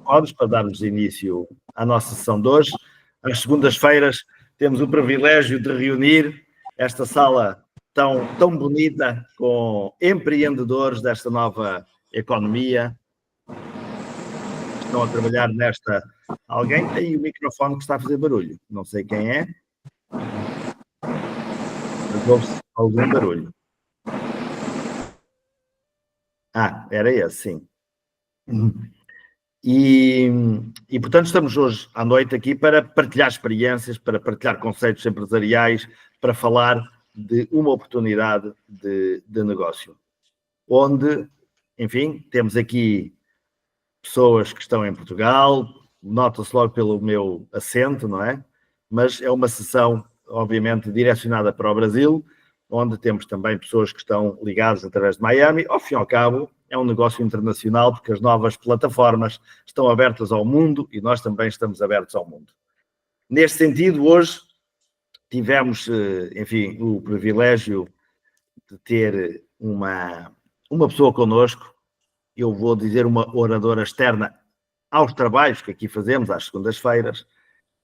microfones para darmos início à nossa sessão de hoje. Às segundas-feiras temos o privilégio de reunir esta sala tão bonita com empreendedores desta nova economia. Estão a trabalhar nesta... Alguém tem o microfone que está a fazer barulho. Não sei quem é. Mas ouve-se algum barulho. Era esse, sim. E, portanto, estamos hoje à noite aqui para partilhar experiências, para partilhar conceitos empresariais, para falar de uma oportunidade de negócio. Onde, enfim, temos aqui pessoas que estão em Portugal, nota-se logo pelo meu acento, não é? Mas é uma sessão, obviamente, direcionada para o Brasil, onde temos também pessoas que estão ligadas através de Miami. Ao fim e ao cabo, é um negócio internacional, porque as novas plataformas estão abertas ao mundo e nós também estamos abertos ao mundo. Neste sentido, hoje tivemos, enfim, o privilégio de ter uma pessoa connosco. Eu vou dizer uma oradora externa aos trabalhos que aqui fazemos, às segundas-feiras,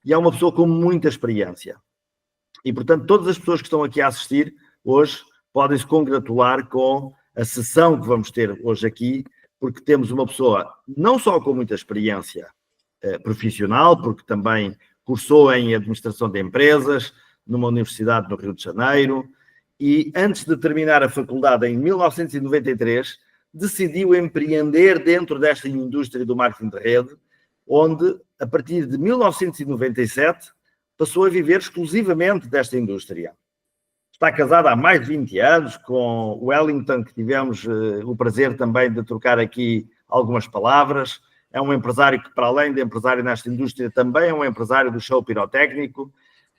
e é uma pessoa com muita experiência. E, portanto, todas as pessoas que estão aqui a assistir hoje podem se congratular com a sessão que vamos ter hoje aqui, porque temos uma pessoa não só com muita experiência profissional, porque também cursou em administração de empresas numa universidade no Rio de Janeiro, e antes de terminar a faculdade em 1993, decidiu empreender dentro desta indústria do marketing de rede, onde, a partir de 1997, passou a viver exclusivamente desta indústria. Está casada há mais de 20 anos com o Wellington, que tivemos o prazer também de trocar aqui algumas palavras. É um empresário que, para além de empresário nesta indústria, também é um empresário do show pirotécnico.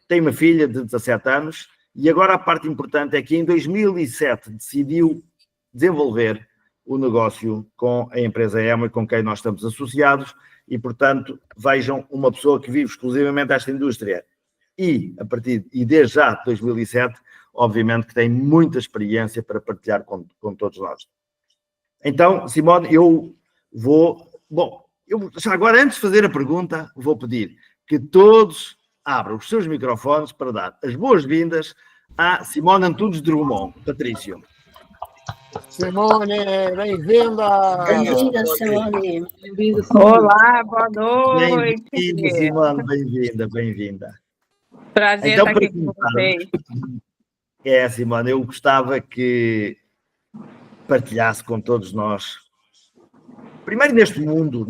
Tem uma filha de 17 anos e agora a parte importante é que em 2007 decidiu desenvolver o negócio com a empresa Emo, com quem nós estamos associados, e, portanto, vejam uma pessoa que vive exclusivamente esta indústria e desde já 2007, obviamente que tem muita experiência para partilhar com todos nós. Então, Simone, já agora, antes de fazer a pergunta, vou pedir que todos abram os seus microfones para dar as boas-vindas a Simone Antunes Drummond. Patrício. Simone, bem-vinda! Bem-vinda, Simone. Olá, boa noite. Bem-vinda, Simone, bem-vinda. Prazer estar aqui com vocês. Simone, eu gostava que partilhasse com todos nós. Primeiro, neste mundo,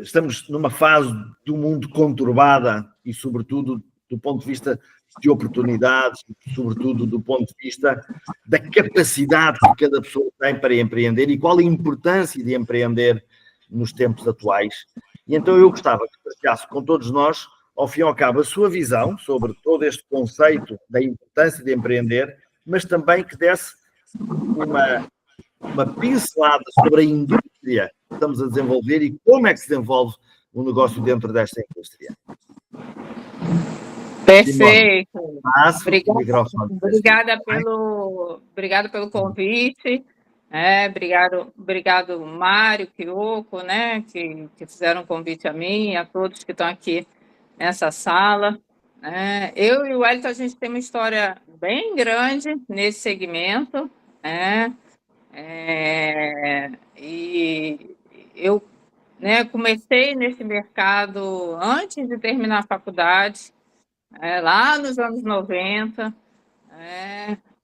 estamos numa fase do mundo conturbada e, sobretudo, do ponto de vista de oportunidades, sobretudo do ponto de vista da capacidade que cada pessoa tem para empreender e qual a importância de empreender nos tempos atuais. E então eu gostava que partilhasse com todos nós, ao fim e ao cabo, a sua visão sobre todo este conceito da importância de empreender, mas também que desse uma pincelada sobre a indústria que estamos a desenvolver e como é que se desenvolve o negócio dentro desta indústria. Perfeito. Obrigada pelo convite. Obrigado Mário, Kyoko, né, que fizeram um convite a mim e a todos que estão aqui nessa sala. Eu e o Wellington, a gente tem uma história bem grande nesse segmento, e eu comecei nesse mercado antes de terminar a faculdade, lá nos anos 90,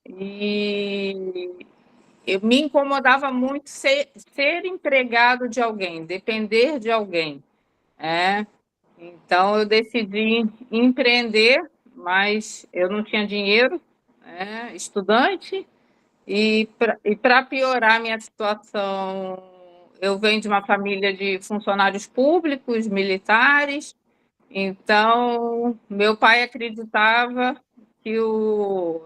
e eu me incomodava muito ser empregado de alguém, depender de alguém. Então, eu decidi empreender, mas eu não tinha dinheiro, estudante, e para piorar a minha situação, eu venho de uma família de funcionários públicos, militares. Então, meu pai acreditava que o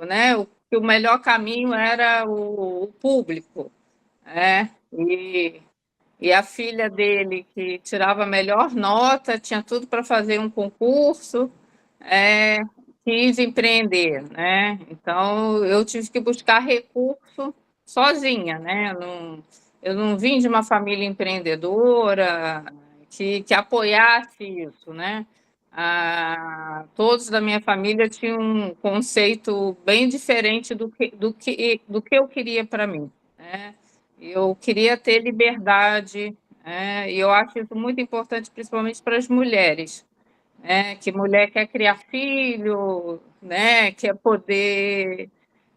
melhor caminho era o público, e a filha dele, que tirava a melhor nota, tinha tudo para fazer um concurso, quis empreender, Então, eu tive que buscar recurso sozinha, Eu não vim de uma família empreendedora, que apoiasse isso, né? Todos da minha família tinham um conceito bem diferente do que eu queria para mim, né? Eu queria ter liberdade, e eu acho isso muito importante, principalmente para as mulheres, né? Que mulher quer criar filho, né? Quer poder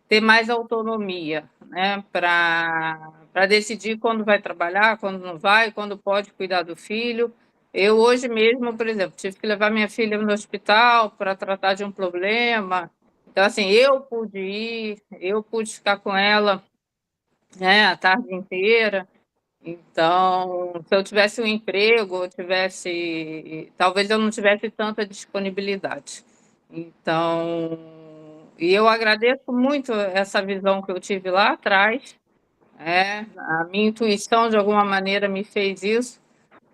ter mais autonomia, né? Para decidir quando vai trabalhar, quando não vai, quando pode cuidar do filho. Eu hoje mesmo, por exemplo, tive que levar minha filha no hospital para tratar de um problema. Então, assim, eu pude ir, eu pude ficar com ela, né, a tarde inteira. Então, se eu tivesse um emprego, talvez eu não tivesse tanta disponibilidade. Então, e eu agradeço muito essa visão que eu tive lá atrás. A minha intuição, de alguma maneira, me fez isso,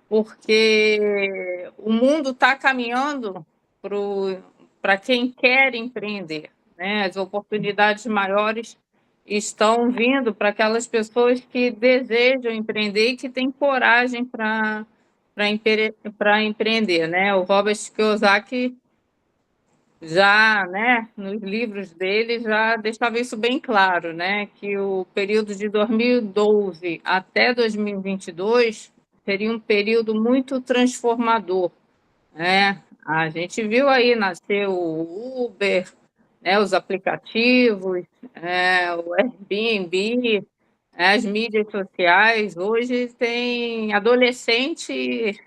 porque o mundo está caminhando para quem quer empreender, né? As oportunidades maiores estão vindo para aquelas pessoas que desejam empreender e que têm coragem para empreender, né? O Robert Kiyosaki já, né, nos livros dele já deixava isso bem claro, né, que o período de 2012 até 2022 seria um período muito transformador, né? A gente viu aí nascer o Uber, né, os aplicativos, o Airbnb, as mídias sociais. Hoje tem adolescente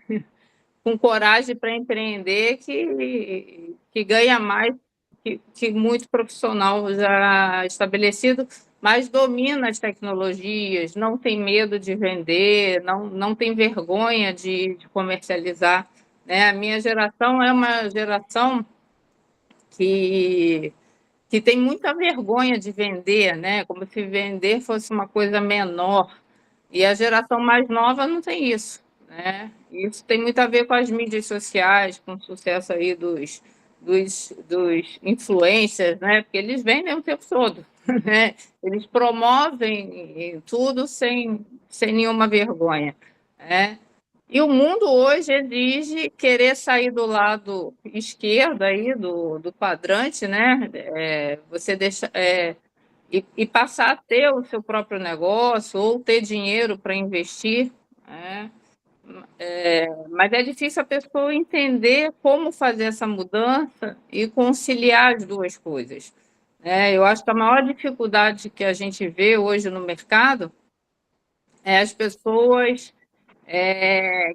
com coragem para empreender que ganha mais que muito profissional já estabelecido, mas domina as tecnologias, não tem medo de vender, não tem vergonha de comercializar, né? A minha geração é uma geração que, que tem muita vergonha de vender, né? Como se vender fosse uma coisa menor. E a geração mais nova não tem isso, né? Isso tem muito a ver com as mídias sociais, com o sucesso aí dos influencers, né? Porque eles vendem o tempo todo, né? Eles promovem tudo sem nenhuma vergonha, né? E o mundo hoje exige querer sair do lado esquerdo aí do quadrante, né? Você deixa, e passar a ter o seu próprio negócio ou ter dinheiro para investir, né? Mas é difícil a pessoa entender como fazer essa mudança e conciliar as duas coisas, né? Eu acho que a maior dificuldade que a gente vê hoje no mercado é as pessoas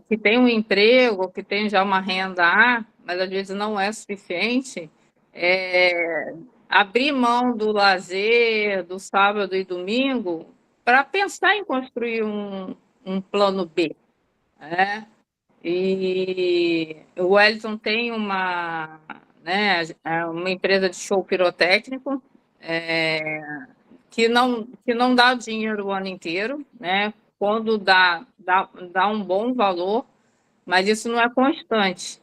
que têm um emprego, que têm já uma renda A, mas às vezes não é suficiente, abrir mão do lazer, do sábado e domingo, para pensar em construir um plano B, né? E o Wellington tem uma empresa de show pirotécnico, que não dá dinheiro o ano inteiro, né? Quando dá um bom valor, mas isso não é constante.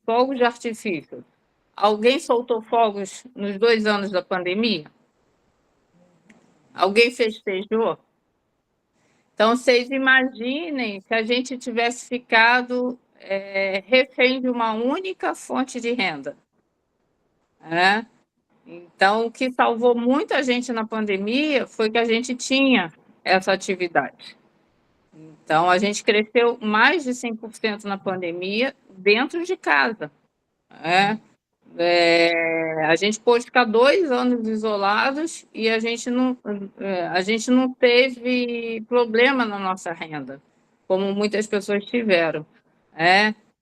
Fogos de artifício. Alguém soltou fogos nos 2 anos da pandemia? Alguém festejou? Então, vocês imaginem se a gente tivesse ficado refém de uma única fonte de renda, né? Então, o que salvou muita gente na pandemia foi que a gente tinha essa atividade. Então, a gente cresceu mais de 100% na pandemia dentro de casa, né? A gente pôde ficar 2 anos isolados e a gente não teve problema na nossa renda, como muitas pessoas tiveram.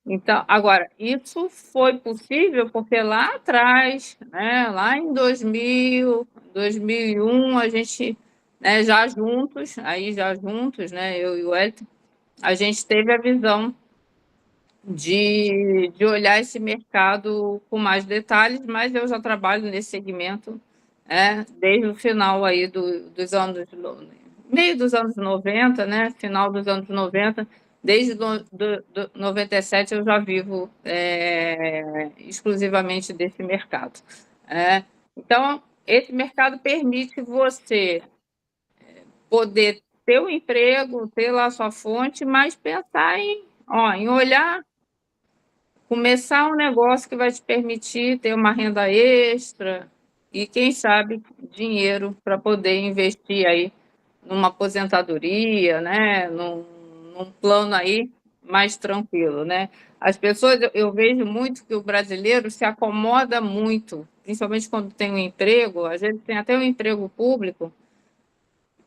Então, agora, isso foi possível porque lá atrás, né, lá em 2000, 2001, a gente, né, já juntos, né, eu e o Elton, a gente teve a visão de olhar esse mercado com mais detalhes, mas eu já trabalho nesse segmento desde o final aí meio dos anos 90, né? Final dos anos 90, desde 97 eu já vivo exclusivamente desse mercado. Então, esse mercado permite você poder ter o emprego, ter lá a sua fonte, mas pensar em olhar, começar um negócio que vai te permitir ter uma renda extra e, quem sabe, dinheiro para poder investir aí numa aposentadoria, né? Num plano aí mais tranquilo, né? As pessoas, eu vejo muito que o brasileiro se acomoda muito, principalmente quando tem um emprego, às vezes tem até um emprego público,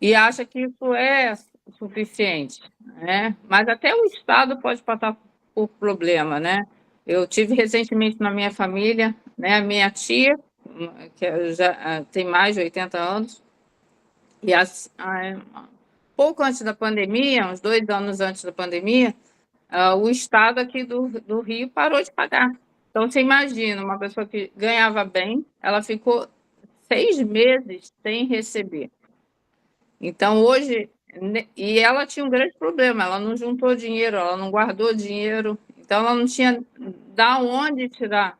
e acha que isso é suficiente, né? Mas até o Estado pode passar por problema, né? Eu tive recentemente na minha família, né, a minha tia, que já tem mais de 80 anos, e pouco antes da pandemia, uns 2 anos antes da pandemia, o Estado aqui do Rio parou de pagar. Então, você imagina, uma pessoa que ganhava bem, ela ficou 6 meses sem receber. Então, hoje, e ela tinha um grande problema, ela não juntou dinheiro, ela não guardou dinheiro, então ela não tinha da onde tirar,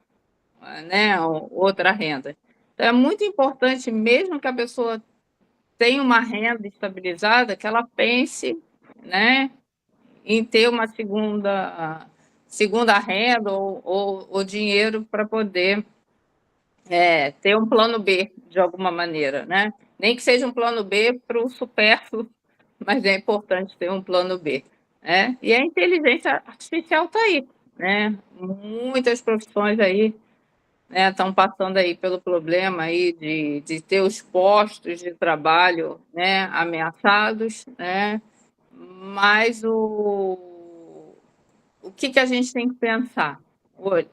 né, outra renda. Então, é muito importante, mesmo que a pessoa tenha uma renda estabilizada, que ela pense, né, em ter uma segunda renda ou dinheiro para poder ter um plano B, de alguma maneira, né? Nem que seja um plano B para o supérfluo, mas é importante ter um plano B, né? E a inteligência artificial está aí, né? Muitas profissões aí, né, estão passando aí pelo problema aí de ter os postos de trabalho, né, ameaçados, né? Mas o que a gente tem que pensar,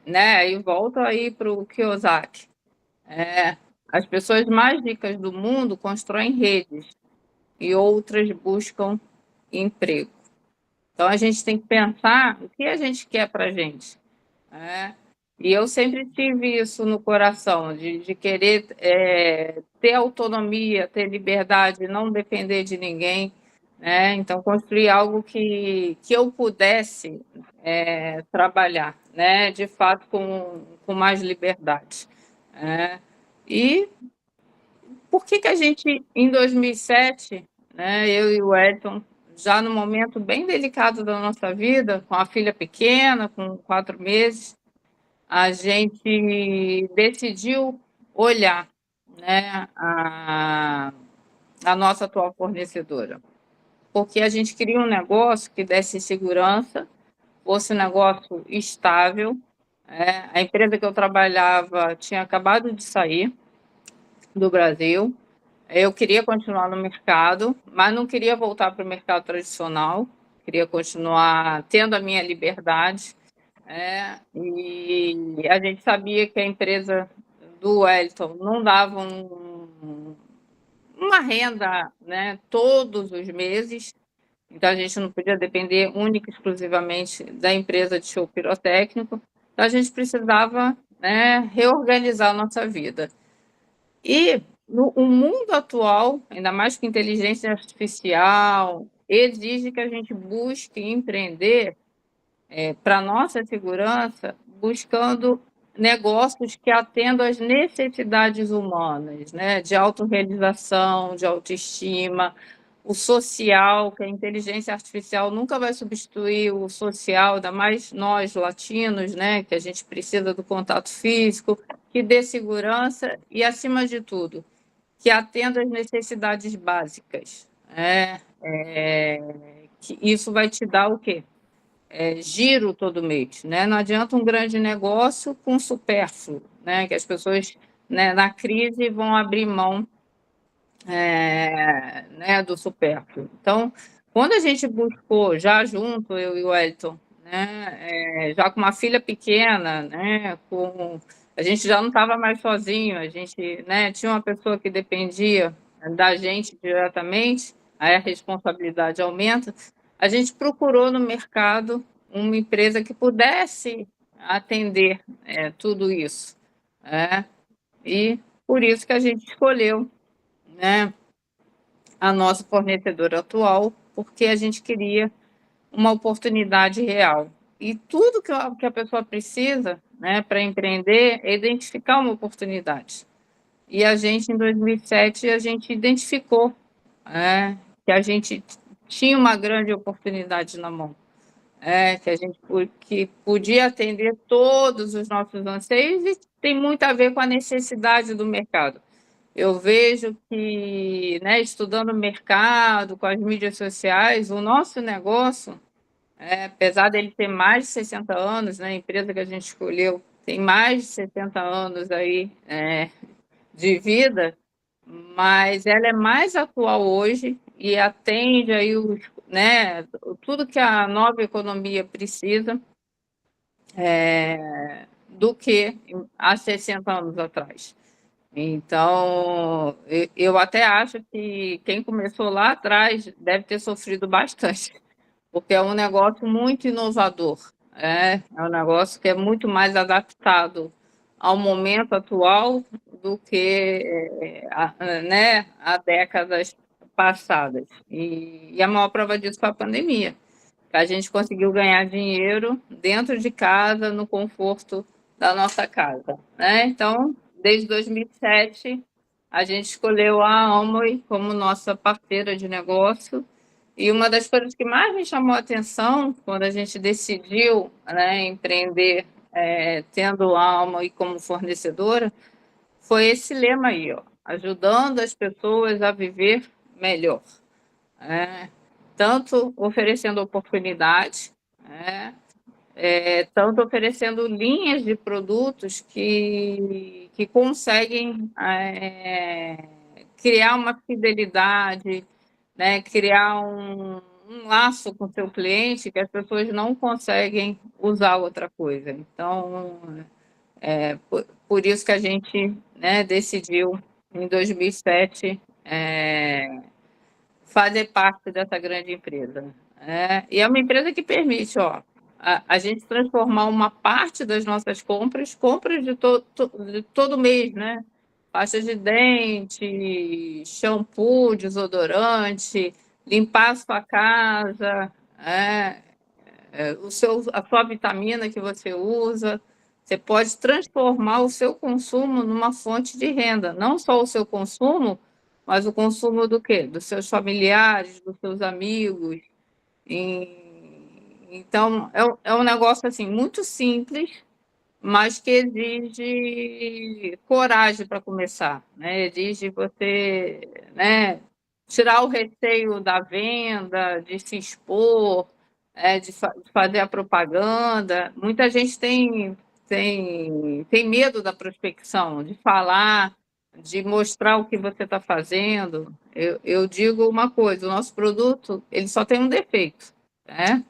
né? E volta aí para o Kiyosaki. As pessoas mais ricas do mundo constroem redes e outras buscam emprego. Então, a gente tem que pensar o que a gente quer para a gente, né? E eu sempre tive isso no coração, de querer ter autonomia, ter liberdade, não depender de ninguém, né? Então, construir algo que eu pudesse trabalhar, né? De fato, com mais liberdade, né? E por que a gente, em 2007, né, eu e o Elton, já no momento bem delicado da nossa vida, com a filha pequena, com 4 meses, a gente decidiu olhar, né, a nossa atual fornecedora? Porque a gente queria um negócio que desse segurança, fosse um negócio estável. A empresa que eu trabalhava tinha acabado de sair do Brasil. Eu queria continuar no mercado, mas não queria voltar para o mercado tradicional, queria continuar tendo a minha liberdade. E a gente sabia que a empresa do Wellington não dava uma renda, né, todos os meses, então a gente não podia depender única e exclusivamente da empresa de show pirotécnico, então a gente precisava, né, reorganizar a nossa vida. E o mundo atual, ainda mais com inteligência artificial, exige que a gente busque empreender para a nossa segurança, buscando negócios que atendam às necessidades humanas, né? De autorrealização, de autoestima, o social, que a inteligência artificial nunca vai substituir o social, ainda mais nós latinos, né? Que a gente precisa do contato físico, que dê segurança e, acima de tudo, que atenda às necessidades básicas. Que isso vai te dar o quê? Giro todo mês, né? Não adianta um grande negócio com supérfluo, né? Que as pessoas, né, na crise vão abrir mão, né, do supérfluo. Então, quando a gente buscou, já junto, eu e o Wellington, né, já com uma filha pequena, né, a gente já não estava mais sozinho, a gente, né, tinha uma pessoa que dependia da gente diretamente, aí a responsabilidade aumenta. A gente procurou no mercado uma empresa que pudesse atender tudo isso, né? E por isso que a gente escolheu, né, a nossa fornecedora atual, porque a gente queria uma oportunidade real. E tudo que a pessoa precisa, né, para empreender é identificar uma oportunidade. E a gente, em 2007, a gente identificou, né, que a gente tinha uma grande oportunidade na mão, que a gente que podia atender todos os nossos anseios e tem muito a ver com a necessidade do mercado. Eu vejo que, né, estudando o mercado, com as mídias sociais, o nosso negócio, apesar dele ter mais de 60 anos, né, a empresa que a gente escolheu tem mais de 60 anos aí, de vida, mas ela é mais atual hoje e atende aí né, tudo que a nova economia precisa, do que há 60 anos atrás. Então, eu até acho que quem começou lá atrás deve ter sofrido bastante, porque é um negócio muito inovador, é um negócio que é muito mais adaptado ao momento atual do que né, há décadas passadas. E a maior prova disso foi a pandemia, que a gente conseguiu ganhar dinheiro dentro de casa, no conforto da nossa casa, né? Então, desde 2007, a gente escolheu a Amway como nossa parceira de negócio. E uma das coisas que mais me chamou a atenção quando a gente decidiu, né, empreender, tendo a Amway como fornecedora, foi esse lema aí, ó, ajudando as pessoas a viver melhor, tanto oferecendo oportunidade, tanto oferecendo linhas de produtos que conseguem criar uma fidelidade, né, criar um laço com o seu cliente que as pessoas não conseguem usar outra coisa. Então, por isso que a gente, né, decidiu, em 2007, fazer parte dessa grande empresa. E é uma empresa que permite, ó, a gente transformar uma parte das nossas compras de todo mês, né? Pasta de dente, shampoo, desodorante, limpar a sua casa, a sua vitamina que você usa. Você pode transformar o seu consumo numa fonte de renda, não só o seu consumo, mas o consumo do quê? Dos seus familiares, dos seus amigos. Então, é um negócio assim, muito simples, mas que exige coragem para começar, né? Exige você, né, tirar o receio da venda, de se expor, de fazer a propaganda. Muita gente tem medo da prospecção, de falar, de mostrar o que você está fazendo. Eu digo uma coisa, o nosso produto ele só tem um defeito, né?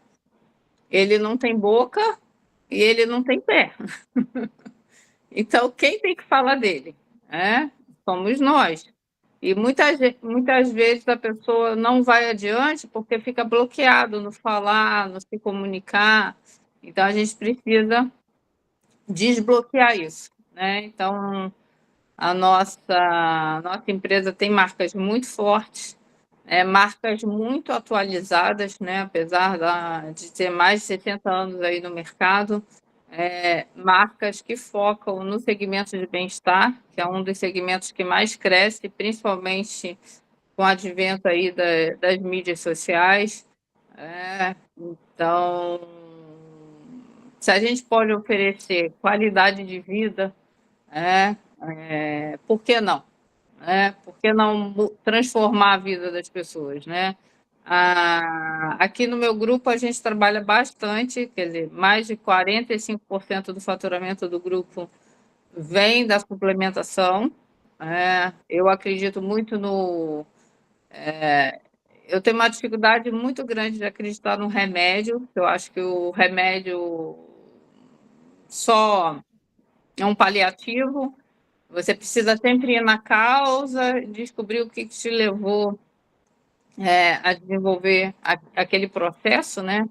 Ele não tem boca e ele não tem pé. Então, quem tem que falar dele? Somos nós. E muitas vezes a pessoa não vai adiante porque fica bloqueado no falar, no se comunicar. Então, a gente precisa desbloquear isso, né? Então, a nossa empresa tem marcas muito fortes, marcas muito atualizadas, né? Apesar de ter mais de 70 anos aí no mercado, marcas que focam no segmento de bem-estar, que é um dos segmentos que mais cresce, principalmente com o advento aí das mídias sociais. Então, se a gente pode oferecer qualidade de vida, por que não? Por que não transformar a vida das pessoas, né? Aqui no meu grupo a gente trabalha bastante, quer dizer, mais de 45% do faturamento do grupo vem da suplementação. Eu acredito muito eu tenho uma dificuldade muito grande de acreditar no remédio, eu acho que o remédio só é um paliativo. Você precisa sempre ir na causa, descobrir o que te levou a desenvolver aquele processo, né,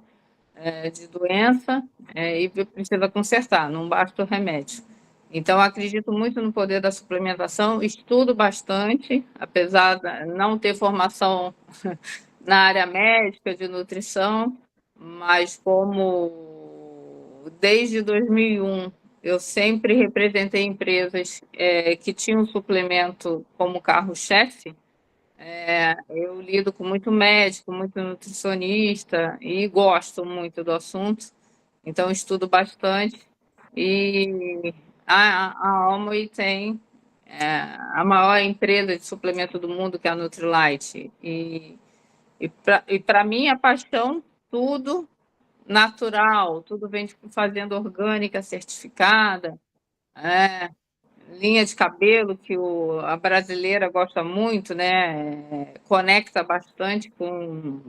de doença, e precisa consertar, não basta o remédio. Então, acredito muito no poder da suplementação, estudo bastante, apesar de não ter formação na área médica, de nutrição, mas como desde 2001 eu sempre representei empresas que tinham suplemento como carro-chefe, Eu lido com muito médico, muito nutricionista e gosto muito do assunto, então estudo bastante. E a Almoe tem a maior empresa de suplemento do mundo, que é a Nutrilite. E para mim, a paixão, tudo natural, tudo vem de fazenda orgânica certificada, é, linha de cabelo que a brasileira gosta muito, né? Conecta bastante com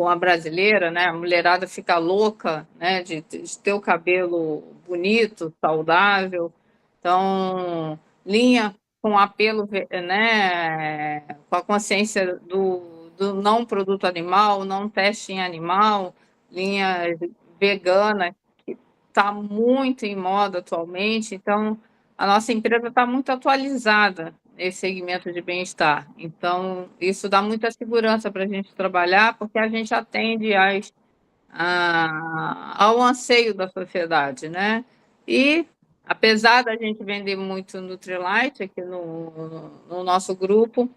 a brasileira, né? A mulherada fica louca, né? De ter o cabelo bonito, saudável. Então, linha com apelo, né? Com a consciência do não produto animal, não teste em animal, linha vegana, que está muito em moda atualmente. Então, a nossa empresa está muito atualizada nesse segmento de bem-estar. Então, isso dá muita segurança para a gente trabalhar, porque a gente atende ao anseio da sociedade, né? E, apesar da gente vender muito Nutrilite aqui no nosso grupo,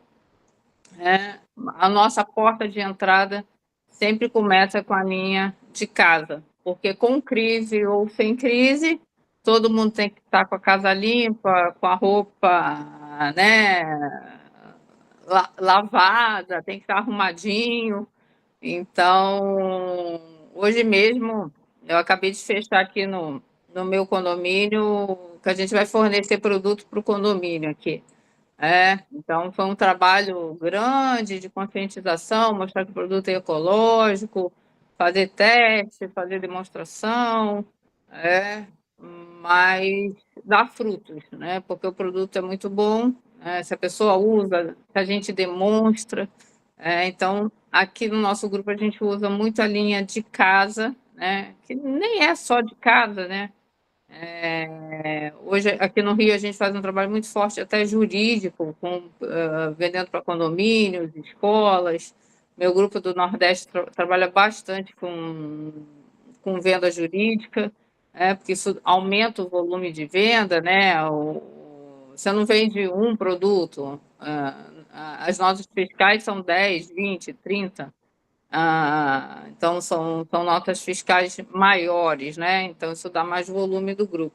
a nossa porta de entrada sempre começa com a linha de casa, porque com crise ou sem crise, todo mundo tem que estar com a casa limpa, com a roupa, né, lavada, tem que estar arrumadinho. Então, hoje mesmo, eu acabei de fechar aqui no meu condomínio, que a gente vai fornecer produto para o condomínio aqui. Então foi um trabalho grande de conscientização, mostrar que o produto é ecológico, fazer teste, fazer demonstração, mas dá frutos, né? Porque o produto é muito bom, se a pessoa usa, se a gente demonstra. Então, aqui no nosso grupo a gente usa muito a linha de casa, né? Que nem é só de casa, né? Hoje, aqui no Rio, a gente faz um trabalho muito forte, até jurídico, vendendo para condomínios, escolas. Meu grupo do Nordeste trabalha bastante com venda jurídica, porque isso aumenta o volume de venda, né? Você não vende um produto, as notas fiscais são 10, 20, 30. Então, são notas fiscais maiores, né? Então, isso dá mais volume do grupo.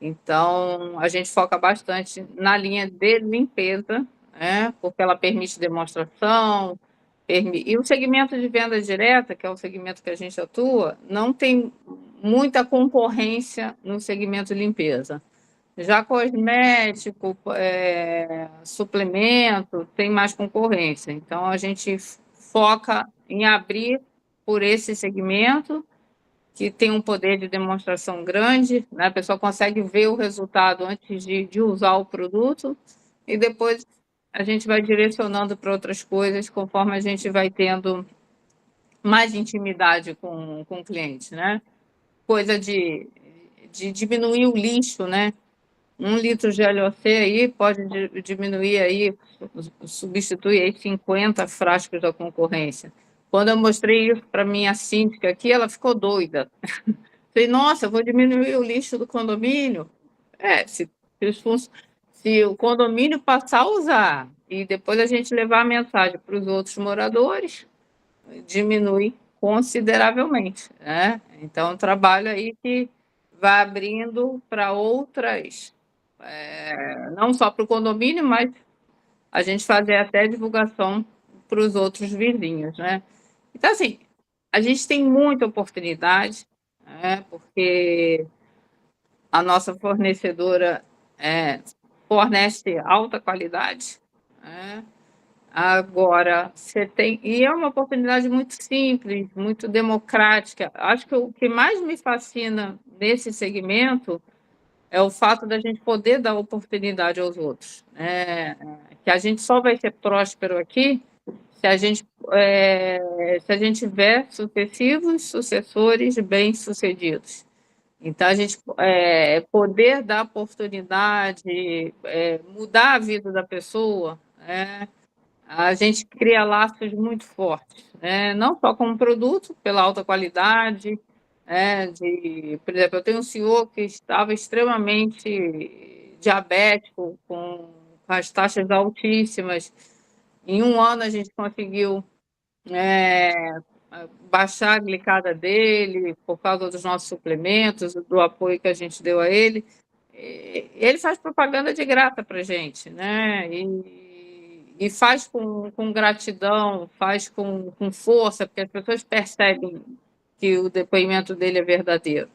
Então, a gente foca bastante na linha de limpeza, né? Porque ela permite demonstração, e o segmento de venda direta, que é o segmento que a gente atua, não tem muita concorrência no segmento de limpeza. Já cosmético, suplemento, tem mais concorrência. Então, a gente foca em abrir por esse segmento, que tem um poder de demonstração grande, né? A pessoa consegue ver o resultado antes de usar o produto, e depois a gente vai direcionando para outras coisas, conforme a gente vai tendo mais intimidade com o cliente, né? Coisa de diminuir o lixo, né? 1 litro de LOC aí pode diminuir aí, substituir aí 50 frascos da concorrência. Quando eu mostrei isso para minha síndica aqui, ela ficou doida. Falei, nossa, eu vou diminuir o lixo do condomínio? Se o condomínio passar a usar e depois a gente levar a mensagem para os outros moradores, diminui consideravelmente, né? Então, um trabalho aí que vai abrindo para outras, não só para o condomínio, mas a gente fazer até divulgação para os outros vizinhos, né? Então, assim, a gente tem muita oportunidade, né? Porque a nossa fornecedora fornece alta qualidade, né? Agora, você tem. E é uma oportunidade muito simples, muito democrática. Acho que o que mais me fascina nesse segmento é o fato da gente poder dar oportunidade aos outros. Que a gente só vai ser próspero aqui se a gente tiver sucessivos sucessores bem-sucedidos. Então, a gente poder dar oportunidade, mudar a vida da pessoa, a gente cria laços muito fortes, né? Não só com o produto, pela alta qualidade, por exemplo, eu tenho um senhor que estava extremamente diabético, com as taxas altíssimas, Em um ano a gente conseguiu baixar a glicada dele por causa dos nossos suplementos, do apoio que a gente deu a ele. Ele faz propaganda de graça para a gente, né? E faz com gratidão, faz com força, porque as pessoas percebem que o depoimento dele é verdadeiro.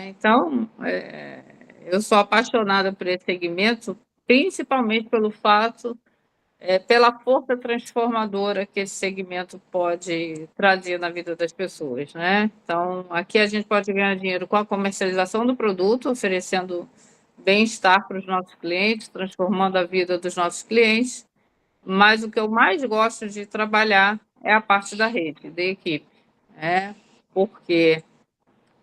Então, eu sou apaixonada por esse segmento, principalmente pelo fato, pela força transformadora que esse segmento pode trazer na vida das pessoas, né? Então, aqui a gente pode ganhar dinheiro com a comercialização do produto, oferecendo bem-estar para os nossos clientes, transformando a vida dos nossos clientes, mas o que eu mais gosto de trabalhar é a parte da rede, da equipe, né? Porque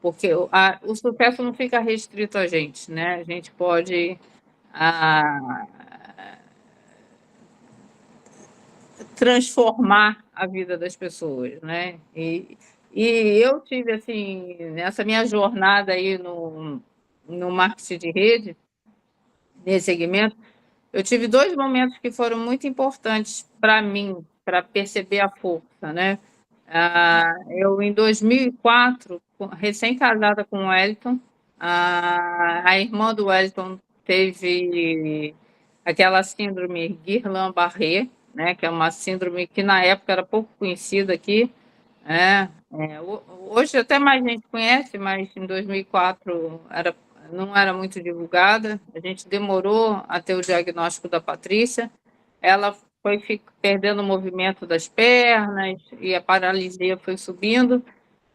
o sucesso não fica restrito a gente, né? A gente pode ah, transformar a vida das pessoas, né? E eu tive, assim, nessa minha jornada aí no marketing de rede, nesse segmento, eu tive 2 momentos que foram muito importantes para mim, para perceber a força, né? Eu, em 2004, recém-casada com o Wellington, a irmã do Wellington teve aquela síndrome Guillain-Barré, né, que é uma síndrome que na época era pouco conhecida aqui. Hoje até mais gente conhece, mas em 2004 não era muito divulgada. A gente demorou a ter o diagnóstico da Patrícia. Ela foi perdendo o movimento das pernas e a paralisia foi subindo.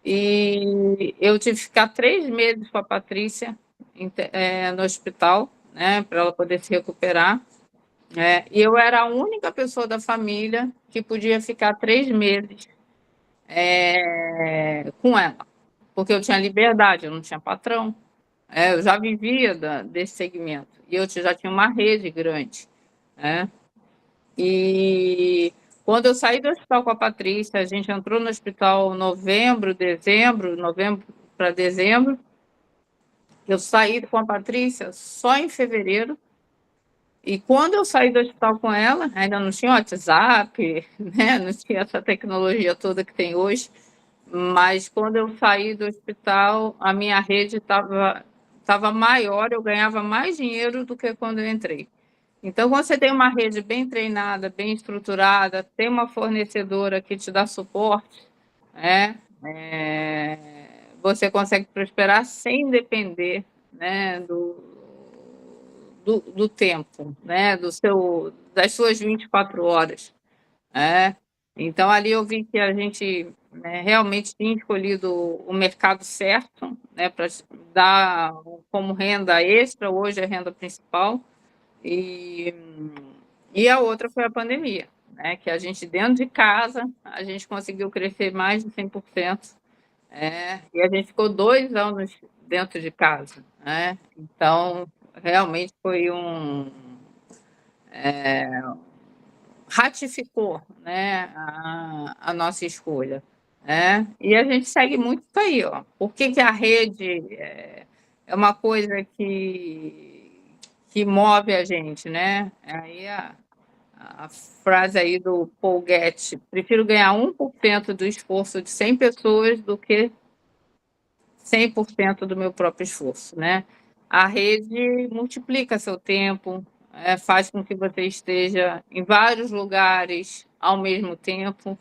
E eu tive que ficar 3 meses com a Patrícia no hospital, né, para ela poder se recuperar. E eu era a única pessoa da família que podia ficar 3 meses com ela, porque eu tinha liberdade, eu não tinha patrão. Eu já vivia desse segmento e eu já tinha uma rede grande, né? E quando eu saí do hospital com a Patrícia, a gente entrou no hospital novembro para dezembro. Eu saí com a Patrícia só em fevereiro. E quando eu saí do hospital com ela, ainda não tinha WhatsApp, né? Não tinha essa tecnologia toda que tem hoje. Mas quando eu saí do hospital, a minha rede estava maior, eu ganhava mais dinheiro do que quando eu entrei. Então, quando você tem uma rede bem treinada, bem estruturada, tem uma fornecedora que te dá suporte, você consegue prosperar sem depender, né, do tempo, né, das suas 24 horas. Então, ali eu vi que a gente, né, realmente tinha escolhido o mercado certo, né, para dar como renda extra, hoje é renda principal. E a outra foi a pandemia, né? Que a gente, dentro de casa, a gente conseguiu crescer mais de 100%, e a gente ficou 2 anos dentro de casa, né? Então, realmente foi ratificou, né, a nossa escolha, né? E a gente segue muito isso aí, ó. Por que a rede é uma coisa que move a gente, né? Aí a frase aí do Paul Getty: prefiro ganhar 1% do esforço de 100 pessoas do que 100% do meu próprio esforço, né? A rede multiplica seu tempo, faz com que você esteja em vários lugares ao mesmo tempo.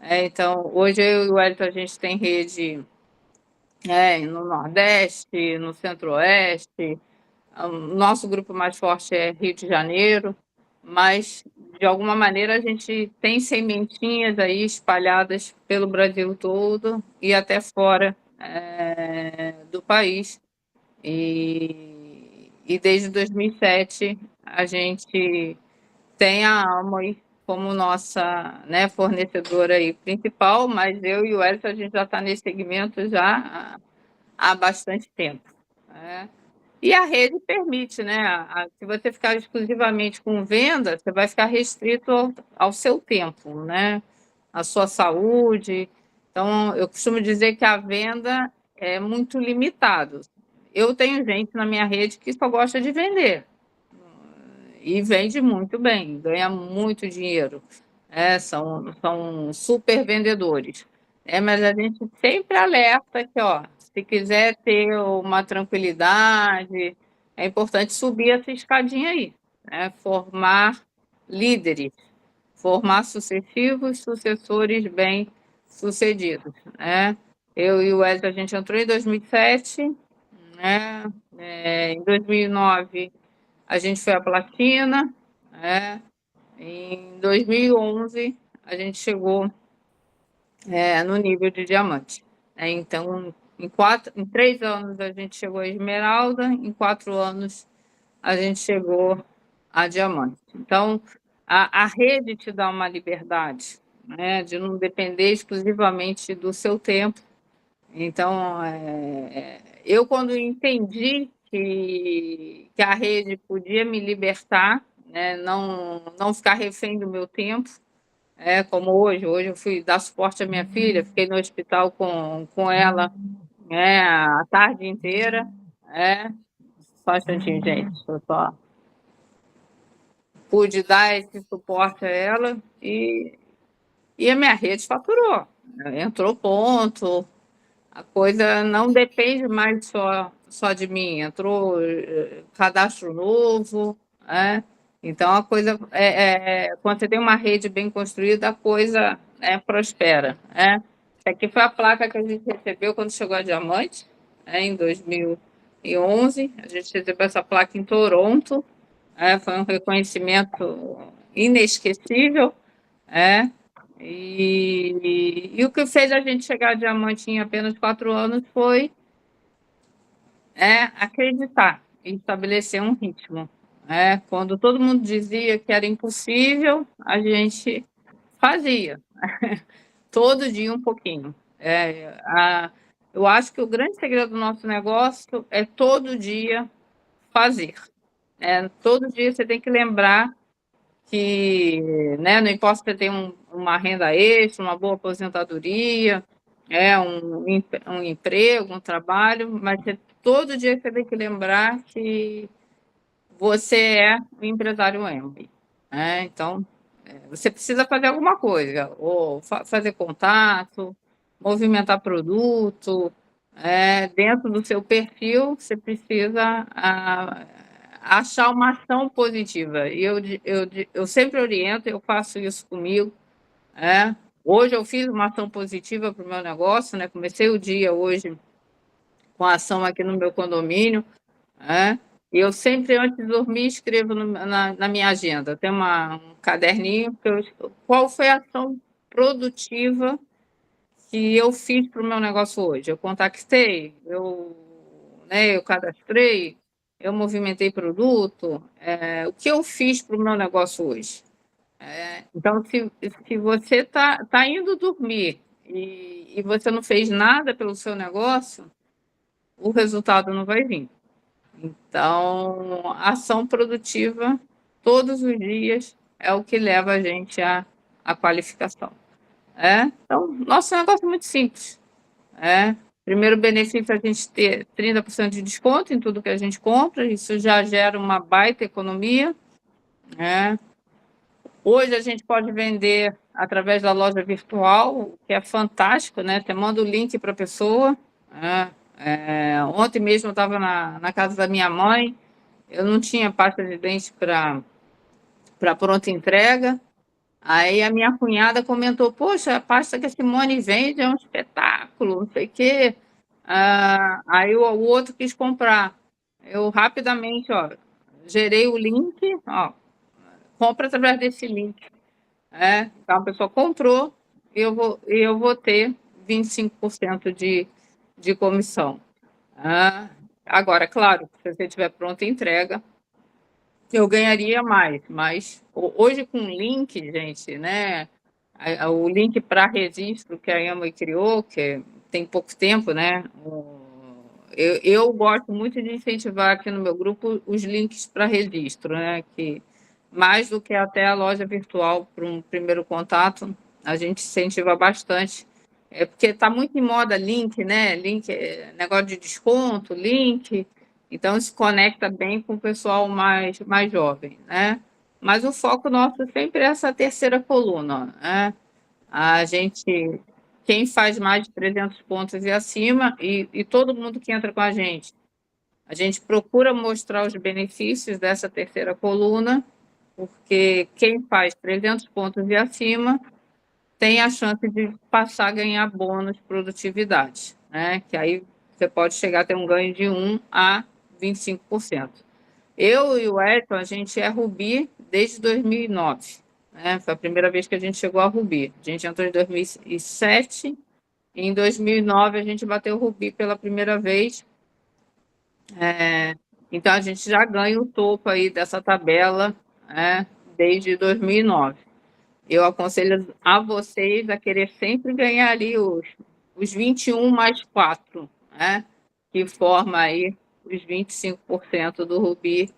Então, hoje eu e o Wellington, a gente tem rede no Nordeste, no Centro-Oeste. O nosso grupo mais forte é Rio de Janeiro, mas, de alguma maneira, a gente tem sementinhas aí espalhadas pelo Brasil todo e até fora do país. E desde 2007, a gente tem a Amway como nossa, né, fornecedora aí principal, mas eu e o Elton, a gente já está nesse segmento já há bastante tempo, né? E a rede permite, né? Se você ficar exclusivamente com venda, você vai ficar restrito ao seu tempo, né? À sua saúde. Então, eu costumo dizer que a venda é muito limitado. Eu tenho gente na minha rede que só gosta de vender. e vende muito bem, ganha muito dinheiro. São super vendedores. Mas a gente sempre alerta que, ó, se quiser ter uma tranquilidade, é importante subir essa escadinha aí, né? Formar líderes, formar sucessivos sucessores bem-sucedidos, né? Eu e o Wesley, a gente entrou em 2007, né? Em 2009, a gente foi à platina, né? Em 2011, a gente chegou no nível de diamante. Então, em 3 anos, a gente chegou a esmeralda, em 4 anos, a gente chegou a diamante. Então, a rede te dá uma liberdade, né, de não depender exclusivamente do seu tempo. Então, eu, quando entendi que a rede podia me libertar, né, não ficar refém do meu tempo, como hoje. Hoje eu fui dar suporte à minha filha, fiquei no hospital com ela, a tarde inteira. Só um instantinho, gente. Eu só pude dar esse suporte a ela e a minha rede faturou. Entrou ponto, a coisa não depende mais só de mim. Entrou cadastro novo, né? Então, a coisa quando você tem uma rede bem construída, a coisa prospera. Né? Essa aqui foi a placa que a gente recebeu quando chegou a diamante, em 2011. A gente recebeu essa placa em Toronto. Foi um reconhecimento inesquecível. E o que fez a gente chegar a diamante em apenas 4 anos foi acreditar e estabelecer um ritmo. Quando todo mundo dizia que era impossível, a gente fazia. Todo dia um pouquinho. Eu acho que o grande segredo do nosso negócio é todo dia fazer. Todo dia você tem que lembrar que, né, não importa se você tem uma renda extra, uma boa aposentadoria, um emprego, um trabalho, mas todo dia você tem que lembrar que você é o empresário Wemby. Então, você precisa fazer alguma coisa, ou fazer contato, movimentar produto, dentro do seu perfil, você precisa achar uma ação positiva. E eu sempre oriento, eu faço isso comigo. Hoje eu fiz uma ação positiva para o meu negócio, né? Comecei o dia hoje com a ação aqui no meu condomínio. E eu sempre, antes de dormir, escrevo na minha agenda. Tem um caderninho, qual foi a ação produtiva que eu fiz para o meu negócio hoje. Eu contactei, eu cadastrei, eu movimentei produto, o que eu fiz para o meu negócio hoje. Então, se você está indo dormir e você não fez nada pelo seu negócio, o resultado não vai vir. Então, ação produtiva todos os dias é o que leva a gente à qualificação. Então, nosso negócio é muito simples. Primeiro benefício é a gente ter 30% de desconto em tudo que a gente compra, isso já gera uma baita economia. Hoje a gente pode vender através da loja virtual, o que é fantástico, né? Você manda o link para a pessoa. Ontem mesmo eu estava na casa da minha mãe, eu não tinha pasta de dente para pronta entrega. Aí a minha cunhada comentou: poxa, a pasta que a Simone vende é um espetáculo, não sei o quê. Aí o outro quis comprar. Eu rapidamente, gerei o link, compra através desse link. Então a pessoa comprou e eu vou ter 25% de comissão. Agora, claro, se você tiver pronta entrega, eu ganharia mais, mas hoje com link, gente, né? O link para registro que a Amway criou, que tem pouco tempo, né? Eu gosto muito de incentivar aqui no meu grupo os links para registro, né? Que mais do que até a loja virtual para um primeiro contato, a gente incentiva bastante. Porque está muito em moda link, né? Link, negócio de desconto, link. Então, se conecta bem com o pessoal mais jovem, né? Mas o foco nosso sempre é essa terceira coluna, né? A gente, quem faz mais de 300 pontos e acima, e todo mundo que entra com a gente procura mostrar os benefícios dessa terceira coluna, porque quem faz 300 pontos e acima tem a chance de passar a ganhar bônus de produtividade, né? Que aí você pode chegar a ter um ganho de 1 a 25%. Eu e o Elton, a gente é Rubi desde 2009, né? Foi a primeira vez que a gente chegou a Rubi. A gente entrou em 2007 e em 2009 a gente bateu o Rubi pela primeira vez. Então, a gente já ganha o topo aí dessa tabela, né, desde 2009. Eu aconselho a vocês a querer sempre ganhar ali os 21 mais 4, né, que forma aí os 25% do Rubi,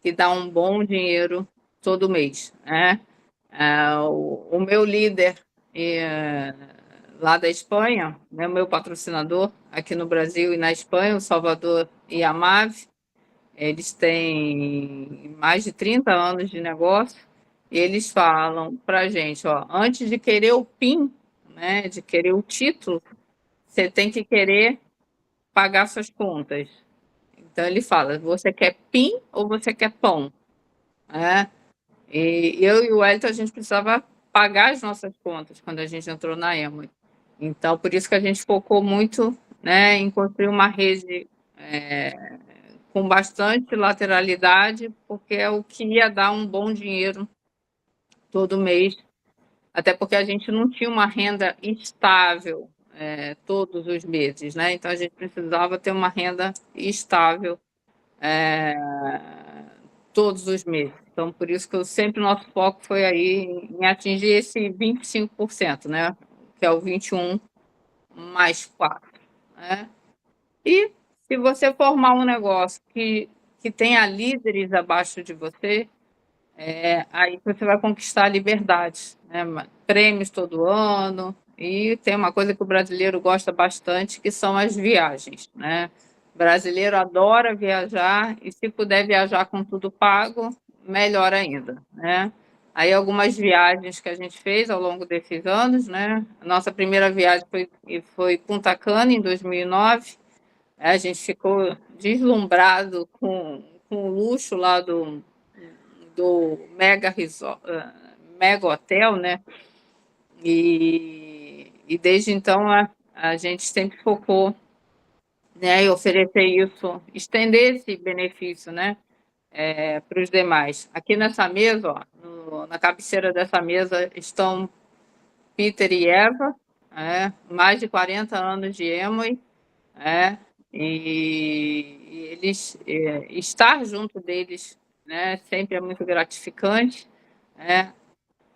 que dá um bom dinheiro todo mês, né? O meu líder lá da Espanha, né, o meu patrocinador aqui no Brasil e na Espanha, o Salvador e a Mave, eles têm mais de 30 anos de negócio e eles falam para a gente, ó, antes de querer o PIN, né, de querer o título, você tem que querer pagar suas contas. Então, ele fala, você quer PIN ou você quer pão? Né? E eu e o Wellington, a gente precisava pagar as nossas contas quando a gente entrou na Emo. Então, por isso que a gente focou muito, né, em construir uma rede com bastante lateralidade, porque é o que ia dar um bom dinheiro todo mês, até porque a gente não tinha uma renda estável todos os meses, né? Então, a gente precisava ter uma renda estável todos os meses. Então, por isso que sempre nosso foco foi aí em atingir esse 25%, né? Que é o 21 mais 4, né? E se você formar um negócio que tenha líderes abaixo de você, aí você vai conquistar liberdades, né? Prêmios todo ano, e tem uma coisa que o brasileiro gosta bastante, que são as viagens, né? O brasileiro adora viajar, e se puder viajar com tudo pago, melhor ainda, né? Aí algumas viagens que a gente fez ao longo desses anos, né? A nossa primeira viagem foi Punta Cana, em 2009. A gente ficou deslumbrado com o luxo lá do Mega Hotel, né? E desde então a gente sempre focou, né, em oferecer isso, estender esse benefício, né, para os demais. Aqui nessa mesa, ó, na cabeceira dessa mesa estão Peter e Eva, mais de 40 anos de Amway, e eles estar junto deles, né, sempre é muito gratificante, né?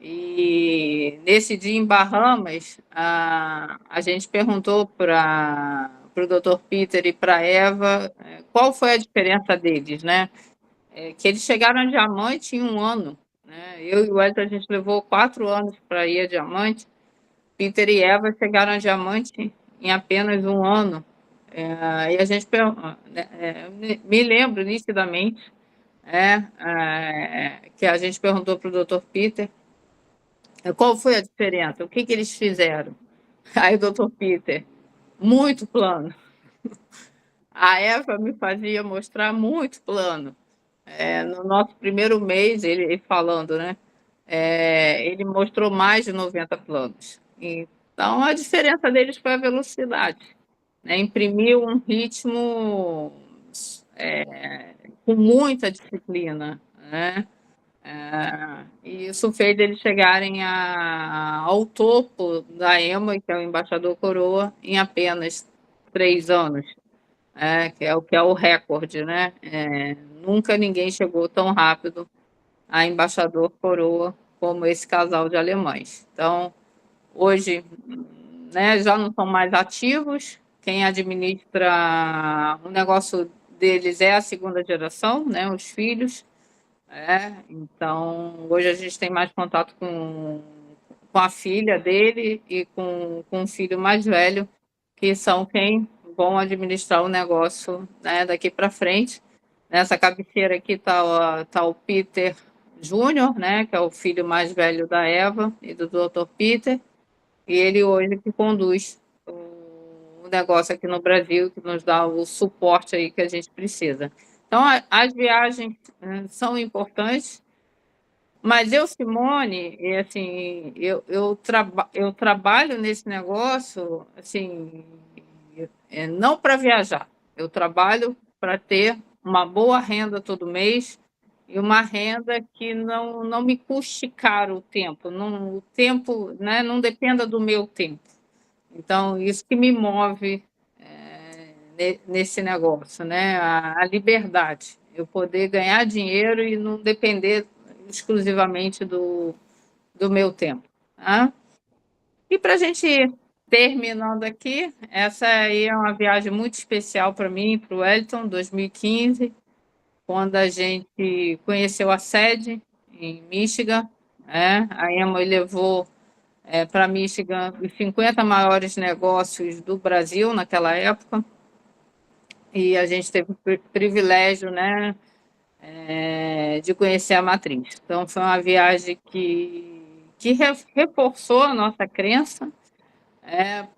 E nesse dia em Bahamas, a gente perguntou para o Dr. Peter e para a Eva qual foi a diferença deles, né? Que eles chegaram a diamante em 1 ano, né? Eu e o Elton, a gente levou 4 anos para ir a diamante. Peter e Eva chegaram a diamante em apenas 1 ano. E a gente me lembro nitidamente que a gente perguntou para o Dr. Peter qual foi a diferença, o que eles fizeram. Aí o Dr. Peter, muito plano. A Eva me fazia mostrar muito plano. No nosso primeiro mês, ele falando, né? Ele mostrou mais de 90 planos. Então, a diferença deles foi a velocidade, né? Imprimiu um ritmo com muita disciplina, né? E isso fez eles chegarem ao topo da EMA, que é o embaixador coroa, em apenas 3 anos, que é o recorde, né? Nunca ninguém chegou tão rápido a embaixador coroa como esse casal de alemães. Então, hoje, né, já não são mais ativos, quem administra o negócio deles é a segunda geração, né, os filhos. Então, hoje a gente tem mais contato com a filha dele e com o filho mais velho, que são quem vão administrar o negócio, né, daqui para frente. Nessa cabeceira aqui tá o Peter Júnior, né, que é o filho mais velho da Eva e do Dr. Peter, e ele hoje que conduz o negócio aqui no Brasil, que nos dá o suporte aí que a gente precisa. Então, as viagens são importantes, mas eu, Simone, e assim, eu trabalho nesse negócio, assim, não para viajar. Eu trabalho para ter uma boa renda todo mês e uma renda que não me custe caro o tempo. Não, o tempo, né, não dependa do meu tempo. Então, isso que me move nesse negócio, né? A liberdade. Eu poder ganhar dinheiro e não depender exclusivamente do meu tempo. Tá? E para a gente ir terminando aqui, essa aí é uma viagem muito especial para mim, para o Wellington, 2015, quando a gente conheceu a sede em Michigan. A Emma levou para Michigan os 50 maiores negócios do Brasil naquela época, e a gente teve o privilégio, né, de conhecer a matriz. Então, foi uma viagem que reforçou a nossa crença,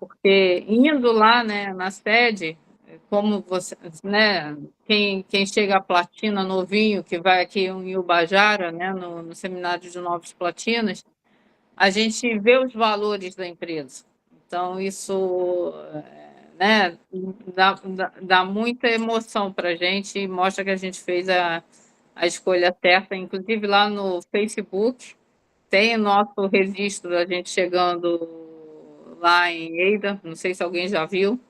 porque indo lá, né, na sede, como você, né, quem chega à platina novinho, que vai aqui em Ubajara, né, no seminário de novos platinas, a gente vê os valores da empresa. Então, isso, né, dá muita emoção para a gente e mostra que a gente fez a escolha certa. Inclusive, lá no Facebook, tem o nosso registro da gente chegando lá em Eida, não sei se alguém já viu,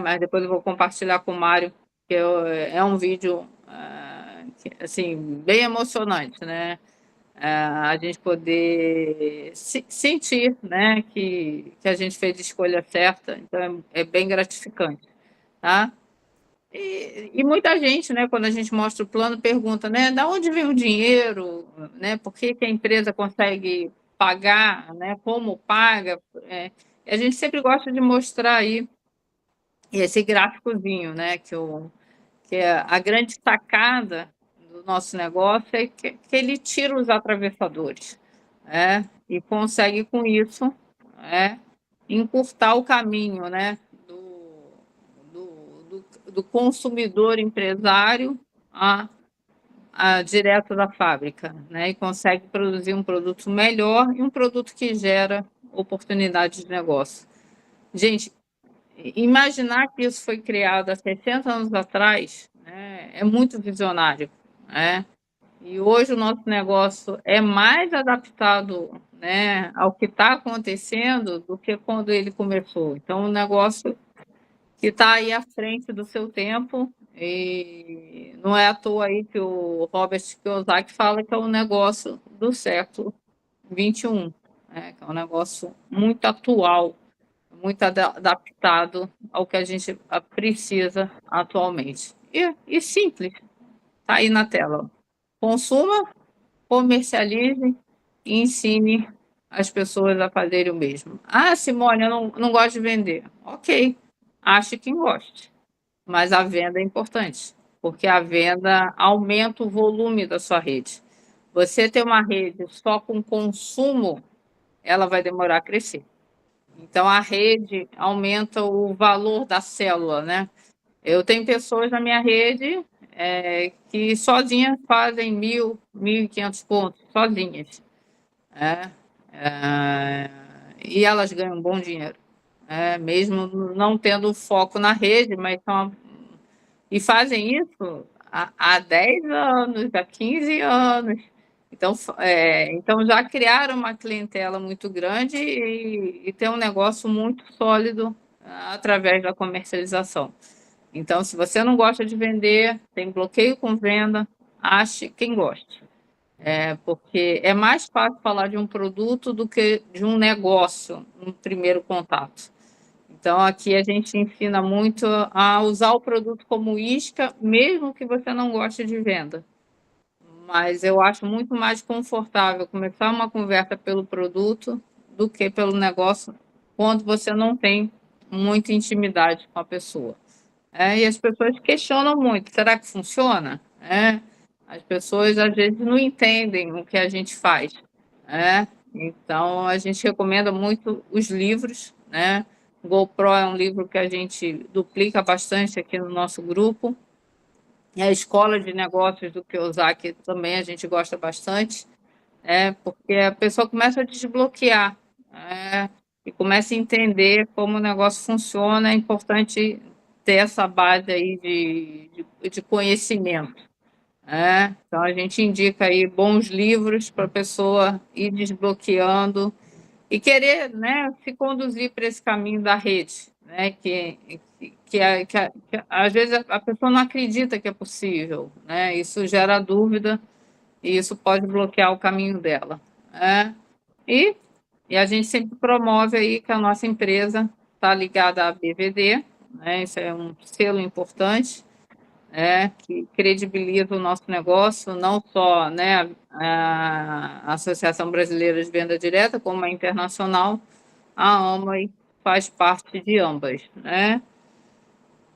mas depois eu vou compartilhar com o Mário, que é um vídeo assim, bem emocionante, né? A gente poder sentir, né, que a gente fez a escolha certa, então é bem gratificante, tá? E muita gente, né, quando a gente mostra o plano, pergunta, né, da onde vem o dinheiro, né, por que a empresa consegue pagar, né, como paga, e a gente sempre gosta de mostrar aí esse gráficozinho, né, que é a grande sacada do nosso negócio é que ele tira os atravessadores, e consegue com isso encurtar o caminho, né, do consumidor empresário direto da fábrica, né, e consegue produzir um produto melhor e um produto que gera oportunidade de negócio. Gente, imaginar que isso foi criado há 60 anos atrás, né, é muito visionário, né? E hoje o nosso negócio é mais adaptado, né, ao que está acontecendo do que quando ele começou. Então, um negócio que está aí à frente do seu tempo, e não é à toa aí que o Robert Kiyosaki fala que é um negócio do século XXI, que é um negócio muito atual, muito adaptado ao que a gente precisa atualmente. E simples, está aí na tela. Consuma, comercialize e ensine as pessoas a fazerem o mesmo. Ah, Simone, eu não gosto de vender. Ok, ache quem goste, mas a venda é importante, porque a venda aumenta o volume da sua rede. Você ter uma rede só com consumo, ela vai demorar a crescer. Então, a rede aumenta o valor da célula, né? Eu tenho pessoas na minha rede que sozinhas fazem 1.500 pontos, sozinhas. E elas ganham um bom dinheiro, mesmo não tendo foco na rede, mas e fazem isso há 10 anos, há 15 anos. Então já criaram uma clientela muito grande e tem um negócio muito sólido através da comercialização. Então, se você não gosta de vender, tem bloqueio com venda, ache quem gosta. Porque é mais fácil falar de um produto do que de um negócio, no primeiro contato. Então, aqui a gente ensina muito a usar o produto como isca, mesmo que você não goste de venda. Mas eu acho muito mais confortável começar uma conversa pelo produto do que pelo negócio, quando você não tem muita intimidade com a pessoa. E as pessoas questionam muito, será que funciona? As pessoas, às vezes, não entendem o que a gente faz. Então, a gente recomenda muito os livros. GoPro é um livro que a gente duplica bastante aqui no nosso grupo. E a Escola de Negócios do Kiyosaki também a gente gosta bastante, porque a pessoa começa a desbloquear, e começa a entender como o negócio funciona. É importante ter essa base aí de conhecimento. Então, a gente indica aí bons livros para a pessoa ir desbloqueando e querer, se conduzir para esse caminho da rede, que às vezes a pessoa não acredita que é possível, isso gera dúvida e isso pode bloquear o caminho dela. E, e a gente sempre promove aí que a nossa empresa está ligada à BVD, isso é um selo importante, que credibiliza o nosso negócio, não só a Associação Brasileira de Venda Direta, como a internacional, a Amway faz parte de ambas.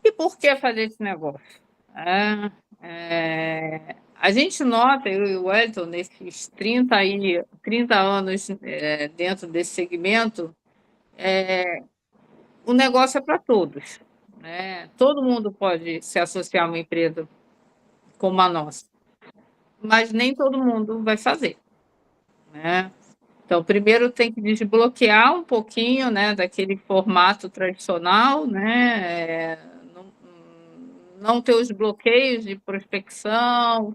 E por que fazer esse negócio? A gente nota, eu e o Wellington, nesses 30 anos dentro desse segmento, o negócio é para todos. Todo mundo pode se associar a uma empresa como a nossa, mas nem todo mundo vai fazer. Então, primeiro tem que desbloquear um pouquinho daquele formato tradicional, não ter os bloqueios de prospecção,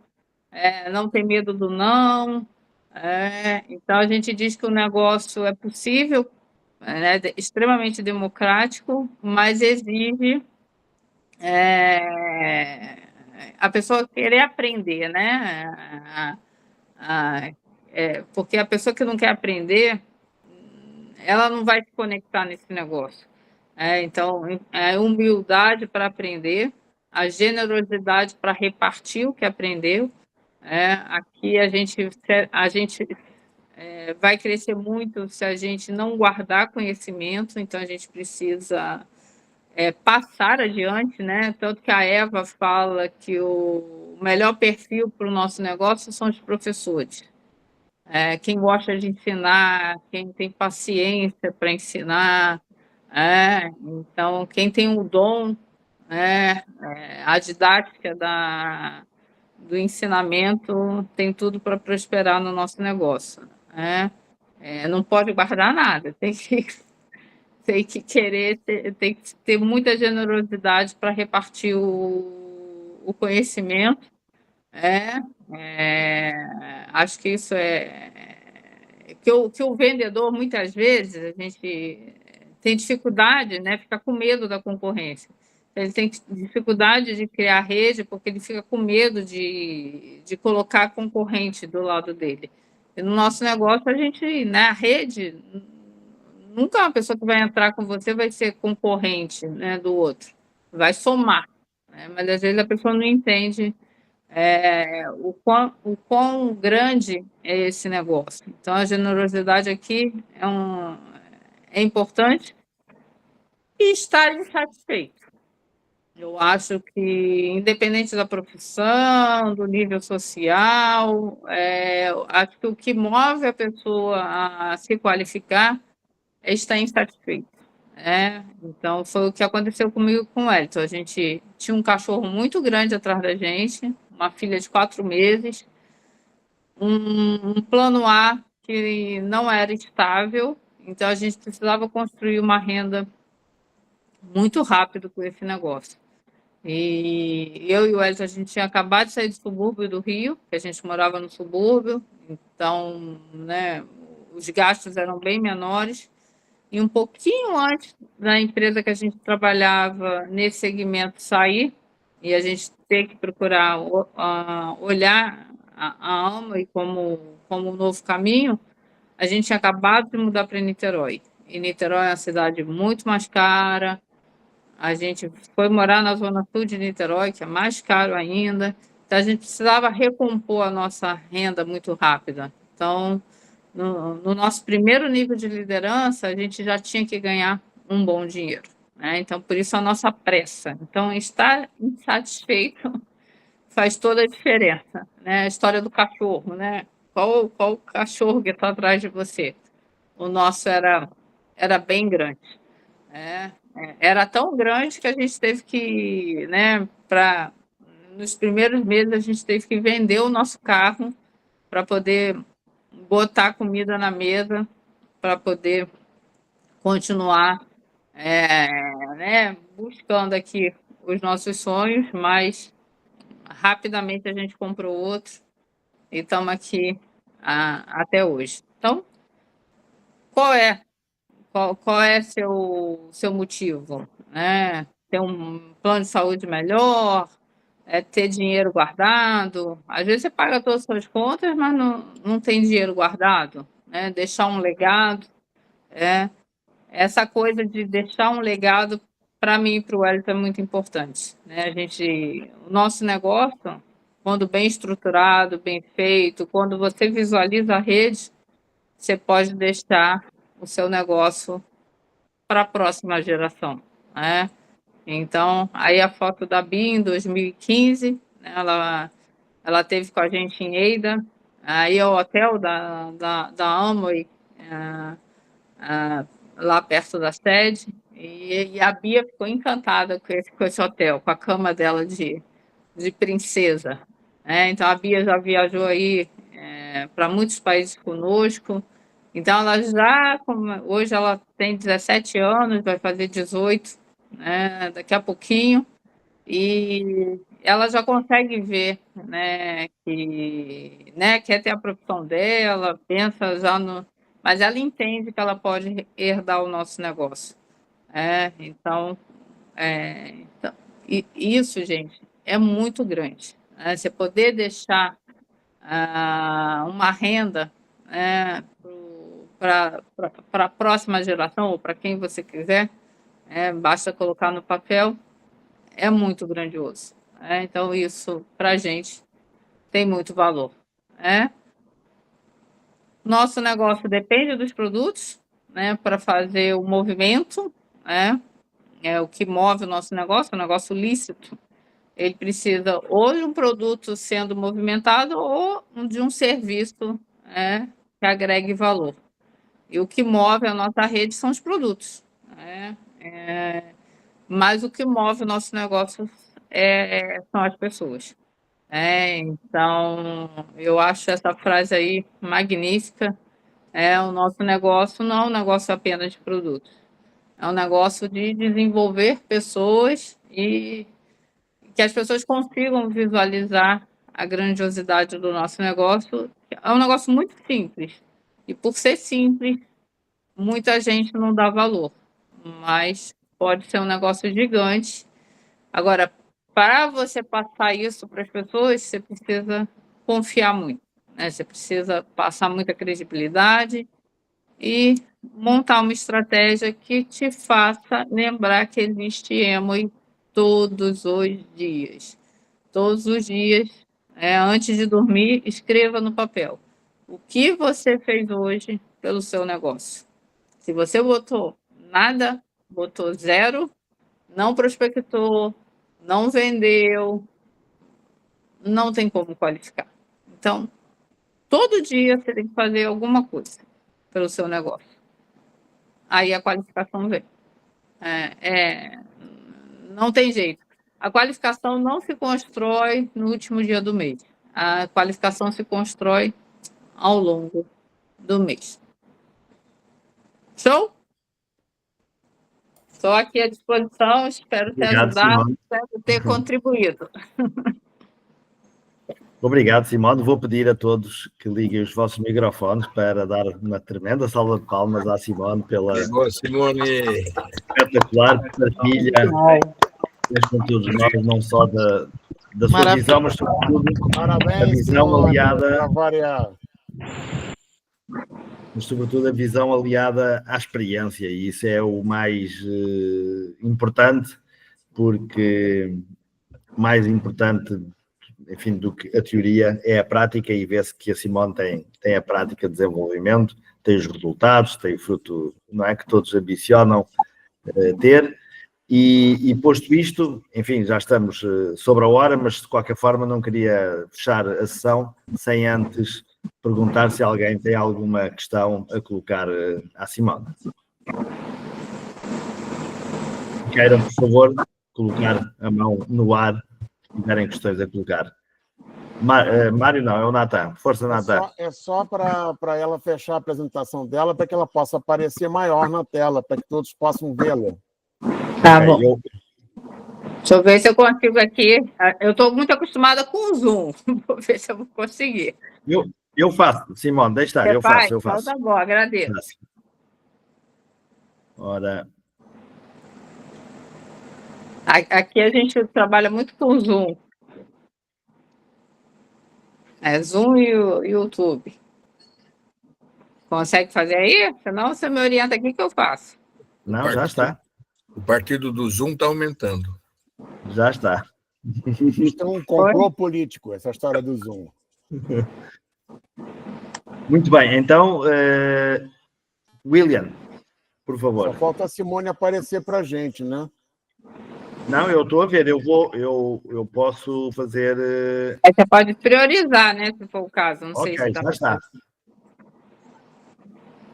não ter medo do não. Então, a gente diz que o negócio é possível, extremamente democrático, mas exige a pessoa querer aprender, porque a pessoa que não quer aprender, ela não vai se conectar nesse negócio. Então, a humildade para aprender, a generosidade para repartir o que aprendeu. Aqui a gente vai crescer muito se a gente não guardar conhecimento, então a gente precisa passar adiante, Tanto que a Eva fala que o melhor perfil para o nosso negócio são os professores. Quem gosta de ensinar, quem tem paciência para ensinar, então quem tem o dom, a didática do ensinamento tem tudo para prosperar no nosso negócio. Não pode guardar nada, tem que querer, tem que ter muita generosidade para repartir o conhecimento. Acho que isso que o vendedor, muitas vezes, a gente tem dificuldade, fica com medo da concorrência. Ele tem dificuldade de criar rede porque ele fica com medo de colocar concorrente do lado dele. E no nosso negócio, a rede, nunca uma pessoa que vai entrar com você vai ser concorrente do outro, vai somar. Mas às vezes a pessoa não entende o quão grande é esse negócio. Então, a generosidade aqui é importante e estar insatisfeito. Eu acho que, independente da profissão, do nível social, acho que o que move a pessoa a se qualificar é estar insatisfeito. Então, foi o que aconteceu comigo com o Wellington. A gente tinha um cachorro muito grande atrás da gente, uma filha de 4 meses, um plano A que não era estável, então a gente precisava construir uma renda muito rápido com esse negócio. E eu e o Wellington, a gente tinha acabado de sair do subúrbio do Rio, que a gente morava no subúrbio, então os gastos eram bem menores. E um pouquinho antes da empresa que a gente trabalhava nesse segmento sair, e a gente ter que procurar olhar a Amway como um novo caminho, a gente tinha acabado de mudar para Niterói. E Niterói é uma cidade muito mais cara. A gente foi morar na zona sul de Niterói, que é mais caro ainda. Então, a gente precisava recompor a nossa renda muito rápida. Então, no nosso primeiro nível de liderança, a gente já tinha que ganhar um bom dinheiro. né? Então, por isso a nossa pressa. Então, estar insatisfeito faz toda a diferença, né? A história do cachorro, né? Qual cachorro que está atrás de você? O nosso era bem grande, né? Era tão grande que a gente teve que, né, nos primeiros meses a gente teve que vender o nosso carro para poder botar comida na mesa, para poder continuar, né, buscando aqui os nossos sonhos, mas rapidamente a gente comprou outro e estamos aqui até hoje. Então, qual é qual é seu motivo? Né? Ter um plano de saúde melhor, ter dinheiro guardado. Às vezes você paga todas as suas contas, mas não tem dinheiro guardado. Né? Deixar um legado. Essa coisa de deixar um legado, para mim e para o Wellington, é muito importante. Né? O nosso negócio, quando bem estruturado, bem feito, quando você visualiza a rede, você pode deixar o seu negócio para a próxima geração, né? Então, aí a foto da Bia em 2015, né, ela teve com a gente em Eida, aí é o hotel da Amway, lá perto da sede, e a Bia ficou encantada com esse hotel, com a cama dela de princesa, né? Então, a Bia já viajou aí para muitos países conosco. Então, hoje ela tem 17 anos, vai fazer 18, né, daqui a pouquinho, e ela já consegue ver, né, que, né, quer ter a profissão dela, pensa já no... Mas ela entende que ela pode herdar o nosso negócio. Então, isso, gente, é muito grande. Né? Você poder deixar uma renda, né, para a próxima geração, ou para quem você quiser, basta colocar no papel, é muito grandioso. Então, isso, para a gente, tem muito valor. Nosso negócio depende dos produtos, né, para fazer o movimento, é o que move o nosso negócio, o negócio lícito. Ele precisa ou de um produto sendo movimentado ou de um serviço, que agregue valor. E o que move a nossa rede são os produtos. Mas o que move o nosso negócio são as pessoas. Então, eu acho essa frase aí magnífica. O nosso negócio não é um negócio apenas de produtos. É um negócio de desenvolver pessoas e que as pessoas consigam visualizar a grandiosidade do nosso negócio. É um negócio muito simples. E por ser simples, muita gente não dá valor. Mas pode ser um negócio gigante. Agora, para você passar isso para as pessoas, você precisa confiar muito. Né? Você precisa passar muita credibilidade e montar uma estratégia que te faça lembrar que existe Amway todos os dias. Todos os dias, antes de dormir, escreva no papel o que você fez hoje pelo seu negócio. Se você botou nada, botou zero, não prospectou, não vendeu, não tem como qualificar. Então, todo dia você tem que fazer alguma coisa pelo seu negócio. Aí a qualificação vem. Não tem jeito. A qualificação não se constrói no último dia do mês. A qualificação se constrói ao longo do mês. Show? Estou aqui à disposição, espero ter ajudado, espero ter contribuído. Obrigado, Simone. Vou pedir a todos que liguem os vossos microfones para dar uma tremenda salva de palmas à Simone pela espetacular partilha com todos nós, não só da sua visão, mas sobretudo a visão aliada, mas sobretudo a visão aliada à experiência, e isso é o mais importante, porque mais importante, enfim, do que a teoria é a prática, e vê-se que a Simone tem a prática de desenvolvimento, tem os resultados, tem o fruto, não é, que todos ambicionam ter, E posto isto, enfim, já estamos sobre a hora, mas de qualquer forma não queria fechar a sessão sem antes perguntar se alguém tem alguma questão a colocar à Simone. Queiram, por favor, colocar a mão no ar se tiverem questões a colocar. Mário não, é o Natan. Força, Natan. É só para ela fechar a apresentação dela, para que ela possa aparecer maior na tela, para que todos possam vê-la. Tá bom. Deixa eu ver se eu consigo aqui. Eu estou muito acostumada com o Zoom. Vou ver se eu vou conseguir. Eu faço, Simone, deixa estar, eu faço. Então tá bom, agradeço. Ora. Aqui a gente trabalha muito com o Zoom. É Zoom e o YouTube. Consegue fazer aí? Senão você me orienta aqui que eu faço. Não, já está. O partido do Zoom está aumentando. Já está. Isto é um complô político, essa história do Zoom. Muito bem, então, William, por favor. Só falta a Simone aparecer para a gente, né? Não, eu estou a ver, eu posso fazer... Você pode priorizar, né, se for o caso. Não sei se já está.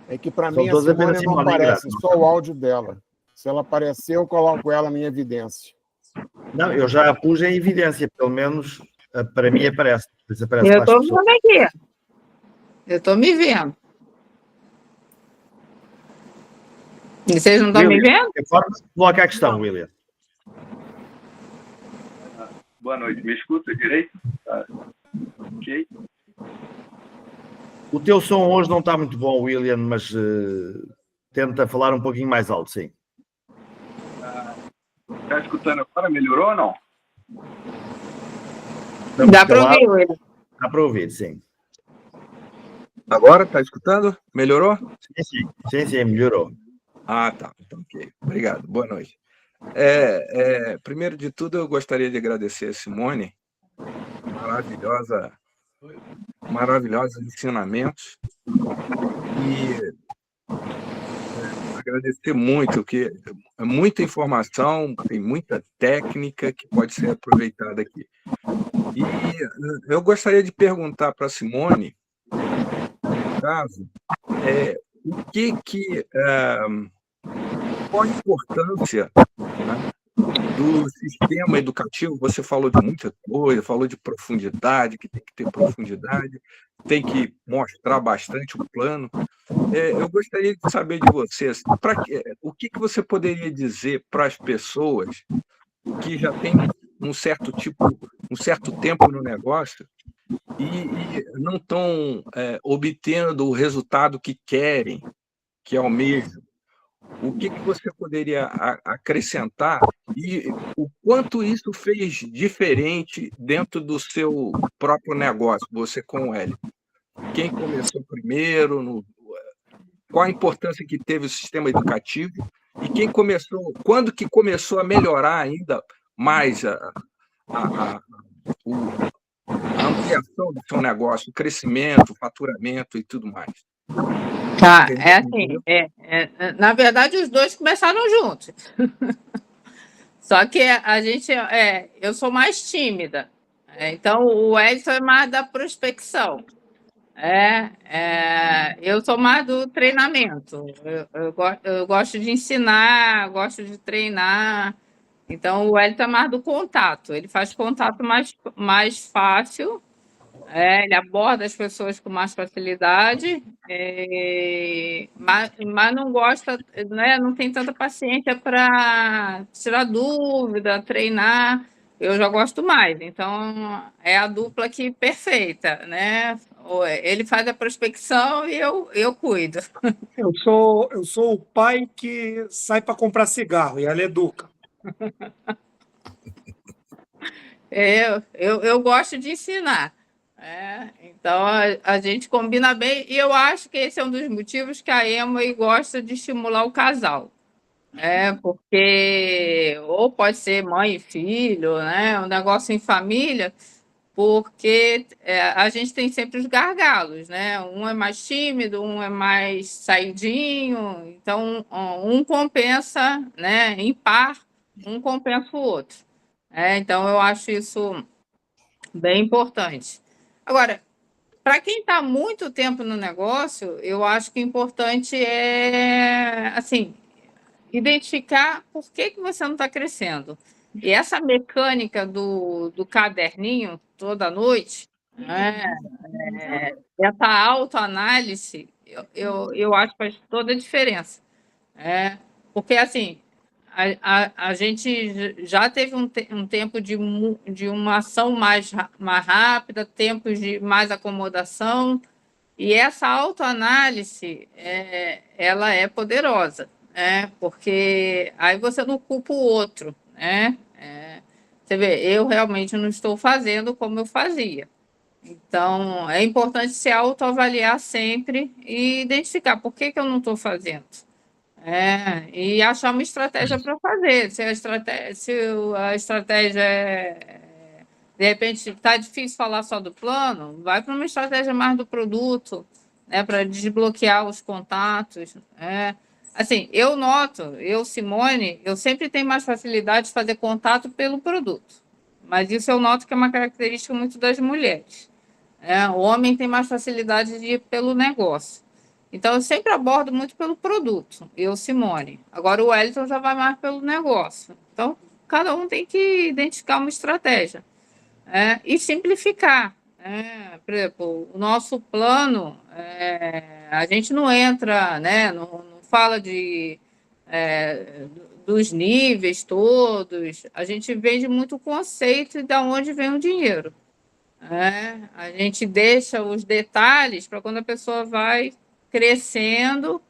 É que para mim a Simone não aparece, só o áudio dela. Se ela aparecer, eu coloco ela em evidência. Não, eu já a pus em evidência, pelo menos para mim aparece. Eu estou vendo aqui. Eu estou me vendo. E vocês não estão me vendo? Coloca a questão, William. Boa noite, me escuta direito? Tá. Ok. O teu som hoje não está muito bom, William, mas tenta falar um pouquinho mais alto, sim. Está escutando agora? Melhorou ou não? Dá para ouvir, William. Dá para ouvir, sim. Agora, está escutando? Melhorou? Sim, melhorou. Ah, tá. Então, ok. Obrigado. Boa noite. Primeiro de tudo, eu gostaria de agradecer a Simone. Maravilhosos ensinamentos. E agradecer muito, que é muita informação, tem muita técnica que pode ser aproveitada aqui. E eu gostaria de perguntar para a Simone, no caso, qual a importância, né, do sistema educativo? Você falou de muita coisa, falou de profundidade, que tem que ter profundidade, tem que mostrar bastante o plano. Eu gostaria de saber de você, o que você poderia dizer para as pessoas que já têm um certo tempo no negócio e não estão obtendo o resultado que querem, que é o mesmo. O que você poderia acrescentar e o quanto isso fez diferente dentro do seu próprio negócio, você com o Hélio? Quem começou primeiro? Qual a importância que teve o sistema educativo? E quando que começou a melhorar ainda mais a ampliação do seu negócio, o crescimento, o faturamento e tudo mais? Tá, na verdade, os dois começaram juntos. Só que eu sou mais tímida. Então, o Edson é mais da prospecção. Eu sou mais do treinamento. Eu gosto de ensinar, gosto de treinar. Então, o Edson é mais do contato. Ele faz contato mais fácil. Ele aborda as pessoas com mais facilidade, mas não gosta, né, não tem tanta paciência para tirar dúvida, treinar. Eu já gosto mais. Então, é a dupla aqui perfeita, né? Ele faz a prospecção e eu cuido. Eu sou o pai que sai para comprar cigarro e ela educa. Eu gosto de ensinar. Então, a gente combina bem, e eu acho que esse é um dos motivos que a Amway gosta de estimular o casal. Porque ou pode ser mãe e filho, né? Um negócio em família, porque a gente tem sempre os gargalos, né? Um é mais tímido, um é mais saidinho, então um compensa, né, em par um compensa o outro. Então, eu acho isso bem importante. Agora, para quem está muito tempo no negócio, eu acho que o importante é, assim, identificar por que você não está crescendo. E essa mecânica do caderninho toda noite, né, essa autoanálise, eu acho que faz toda a diferença. Porque, assim, a gente já teve um tempo de uma ação mais rápida, tempos de mais acomodação, e essa autoanálise, ela é poderosa, porque aí você não culpa o outro, né? Você vê, eu realmente não estou fazendo como eu fazia. Então, é importante se autoavaliar sempre e identificar por que eu não estou fazendo. E achar uma estratégia para fazer. Se a estratégia de repente, está difícil falar só do plano, vai para uma estratégia mais do produto, para desbloquear os contatos. Assim, eu noto, Simone, eu sempre tenho mais facilidade de fazer contato pelo produto. Mas isso eu noto que é uma característica muito das mulheres. O homem tem mais facilidade de ir pelo negócio. Então, eu sempre abordo muito pelo produto, Simone. Agora, o Wellington já vai mais pelo negócio. Então, cada um tem que identificar uma estratégia. E simplificar. Por exemplo, o nosso plano, a gente não entra, não fala dos níveis todos, a gente vende muito o conceito e de onde vem o dinheiro. A gente deixa os detalhes para quando a pessoa vai crescendo,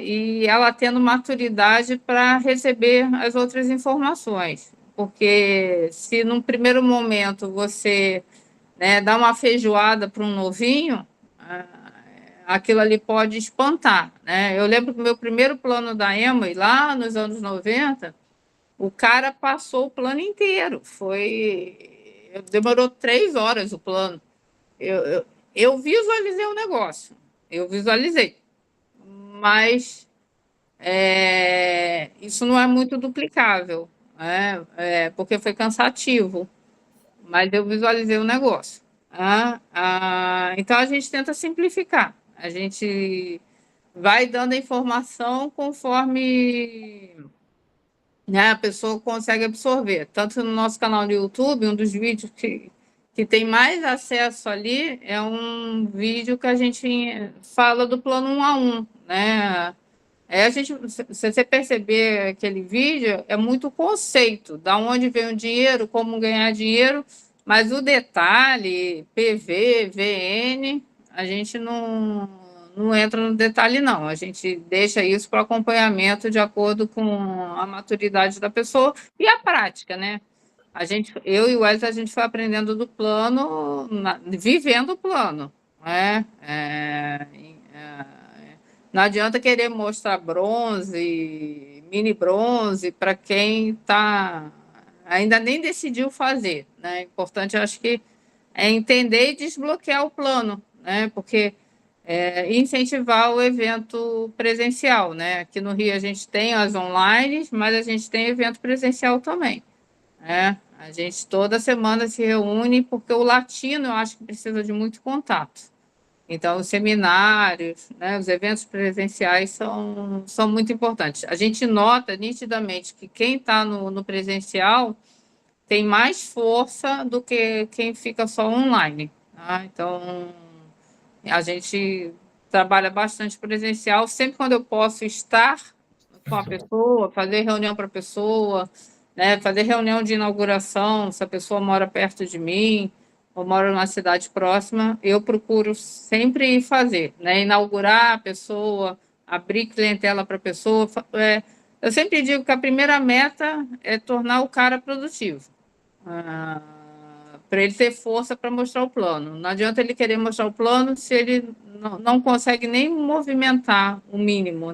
e ela tendo maturidade para receber as outras informações. Porque se num primeiro momento você dá uma feijoada para um novinho, aquilo ali pode espantar. Eu lembro que o meu primeiro plano da Amway, lá nos anos 90, o cara passou o plano inteiro. Demorou 3 horas o plano. Eu visualizei o negócio. Eu visualizei. Mas isso não é muito duplicável, porque foi cansativo. Mas eu visualizei o negócio. Então, a gente tenta simplificar. A gente vai dando a informação conforme a pessoa consegue absorver. Tanto no nosso canal do YouTube, um dos vídeos que tem mais acesso ali é um vídeo que a gente fala do plano 1 a 1, se você perceber aquele vídeo, é muito conceito, da onde vem o dinheiro, como ganhar dinheiro, mas o detalhe, PV, VN, a gente não entra no detalhe, não. A gente deixa isso para acompanhamento de acordo com a maturidade da pessoa e a prática, né? Eu e o Wesley, a gente foi aprendendo do plano, vivendo o plano, não adianta querer mostrar bronze, mini bronze, para quem ainda nem decidiu fazer. O importante, eu acho que é entender e desbloquear o plano, porque incentivar o evento presencial. Aqui no Rio a gente tem as online, mas a gente tem evento presencial também. A gente toda semana se reúne, porque o latino eu acho que precisa de muito contato. Então, os seminários, os eventos presenciais são muito importantes. A gente nota nitidamente que quem está no presencial tem mais força do que quem fica só online. Então, a gente trabalha bastante presencial. Sempre quando eu posso estar com a pessoa, fazer reunião para a pessoa, fazer reunião de inauguração, se a pessoa mora perto de mim, ou moro numa cidade próxima, eu procuro sempre fazer, inaugurar a pessoa, abrir clientela para a pessoa. Eu sempre digo que a primeira meta é tornar o cara produtivo, para ele ter força para mostrar o plano. Não adianta ele querer mostrar o plano se ele não consegue nem movimentar o mínimo,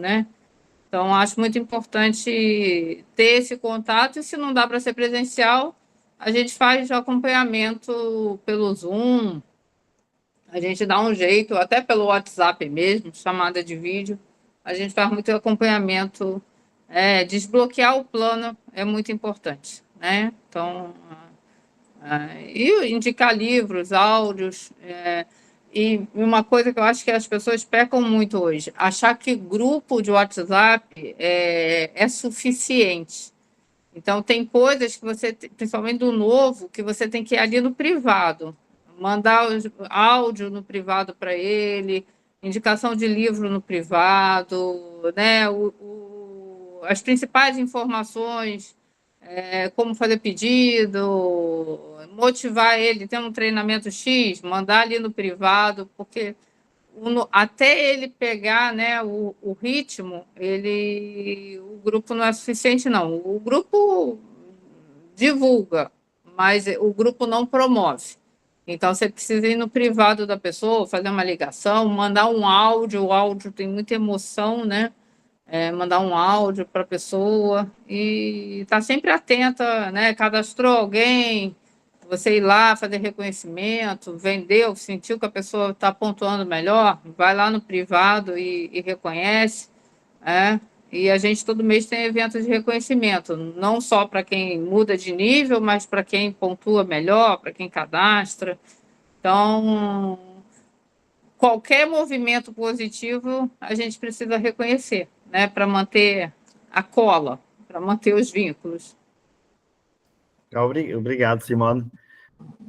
Então, acho muito importante ter esse contato, e se não dá para ser presencial, a gente faz o acompanhamento pelo Zoom, a gente dá um jeito, até pelo WhatsApp mesmo, chamada de vídeo, a gente faz muito acompanhamento desbloquear o plano é muito importante, né? Então, e indicar livros, áudios, e uma coisa que eu acho que as pessoas pecam muito hoje, achar que grupo de WhatsApp é suficiente. Então, tem coisas que você, principalmente do novo, que você tem que ir ali no privado, mandar áudio no privado para ele, indicação de livro no privado, né? As principais informações, como fazer pedido, motivar ele, ter um treinamento X, mandar ali no privado, porque até ele pegar, né, o ritmo, o grupo não é suficiente, não. O grupo divulga, mas o grupo não promove. Então, você precisa ir no privado da pessoa, fazer uma ligação, mandar um áudio. O áudio tem muita emoção, né? Mandar um áudio para a pessoa e estar sempre atenta, né? Cadastrou alguém, você ir lá fazer reconhecimento, vendeu, sentiu que a pessoa está pontuando melhor, vai lá no privado e reconhece. E a gente todo mês tem eventos de reconhecimento, não só para quem muda de nível, mas para quem pontua melhor, para quem cadastra. Então, qualquer movimento positivo a gente precisa reconhecer, né, para manter a cola, para manter os vínculos. Obrigado, Simone.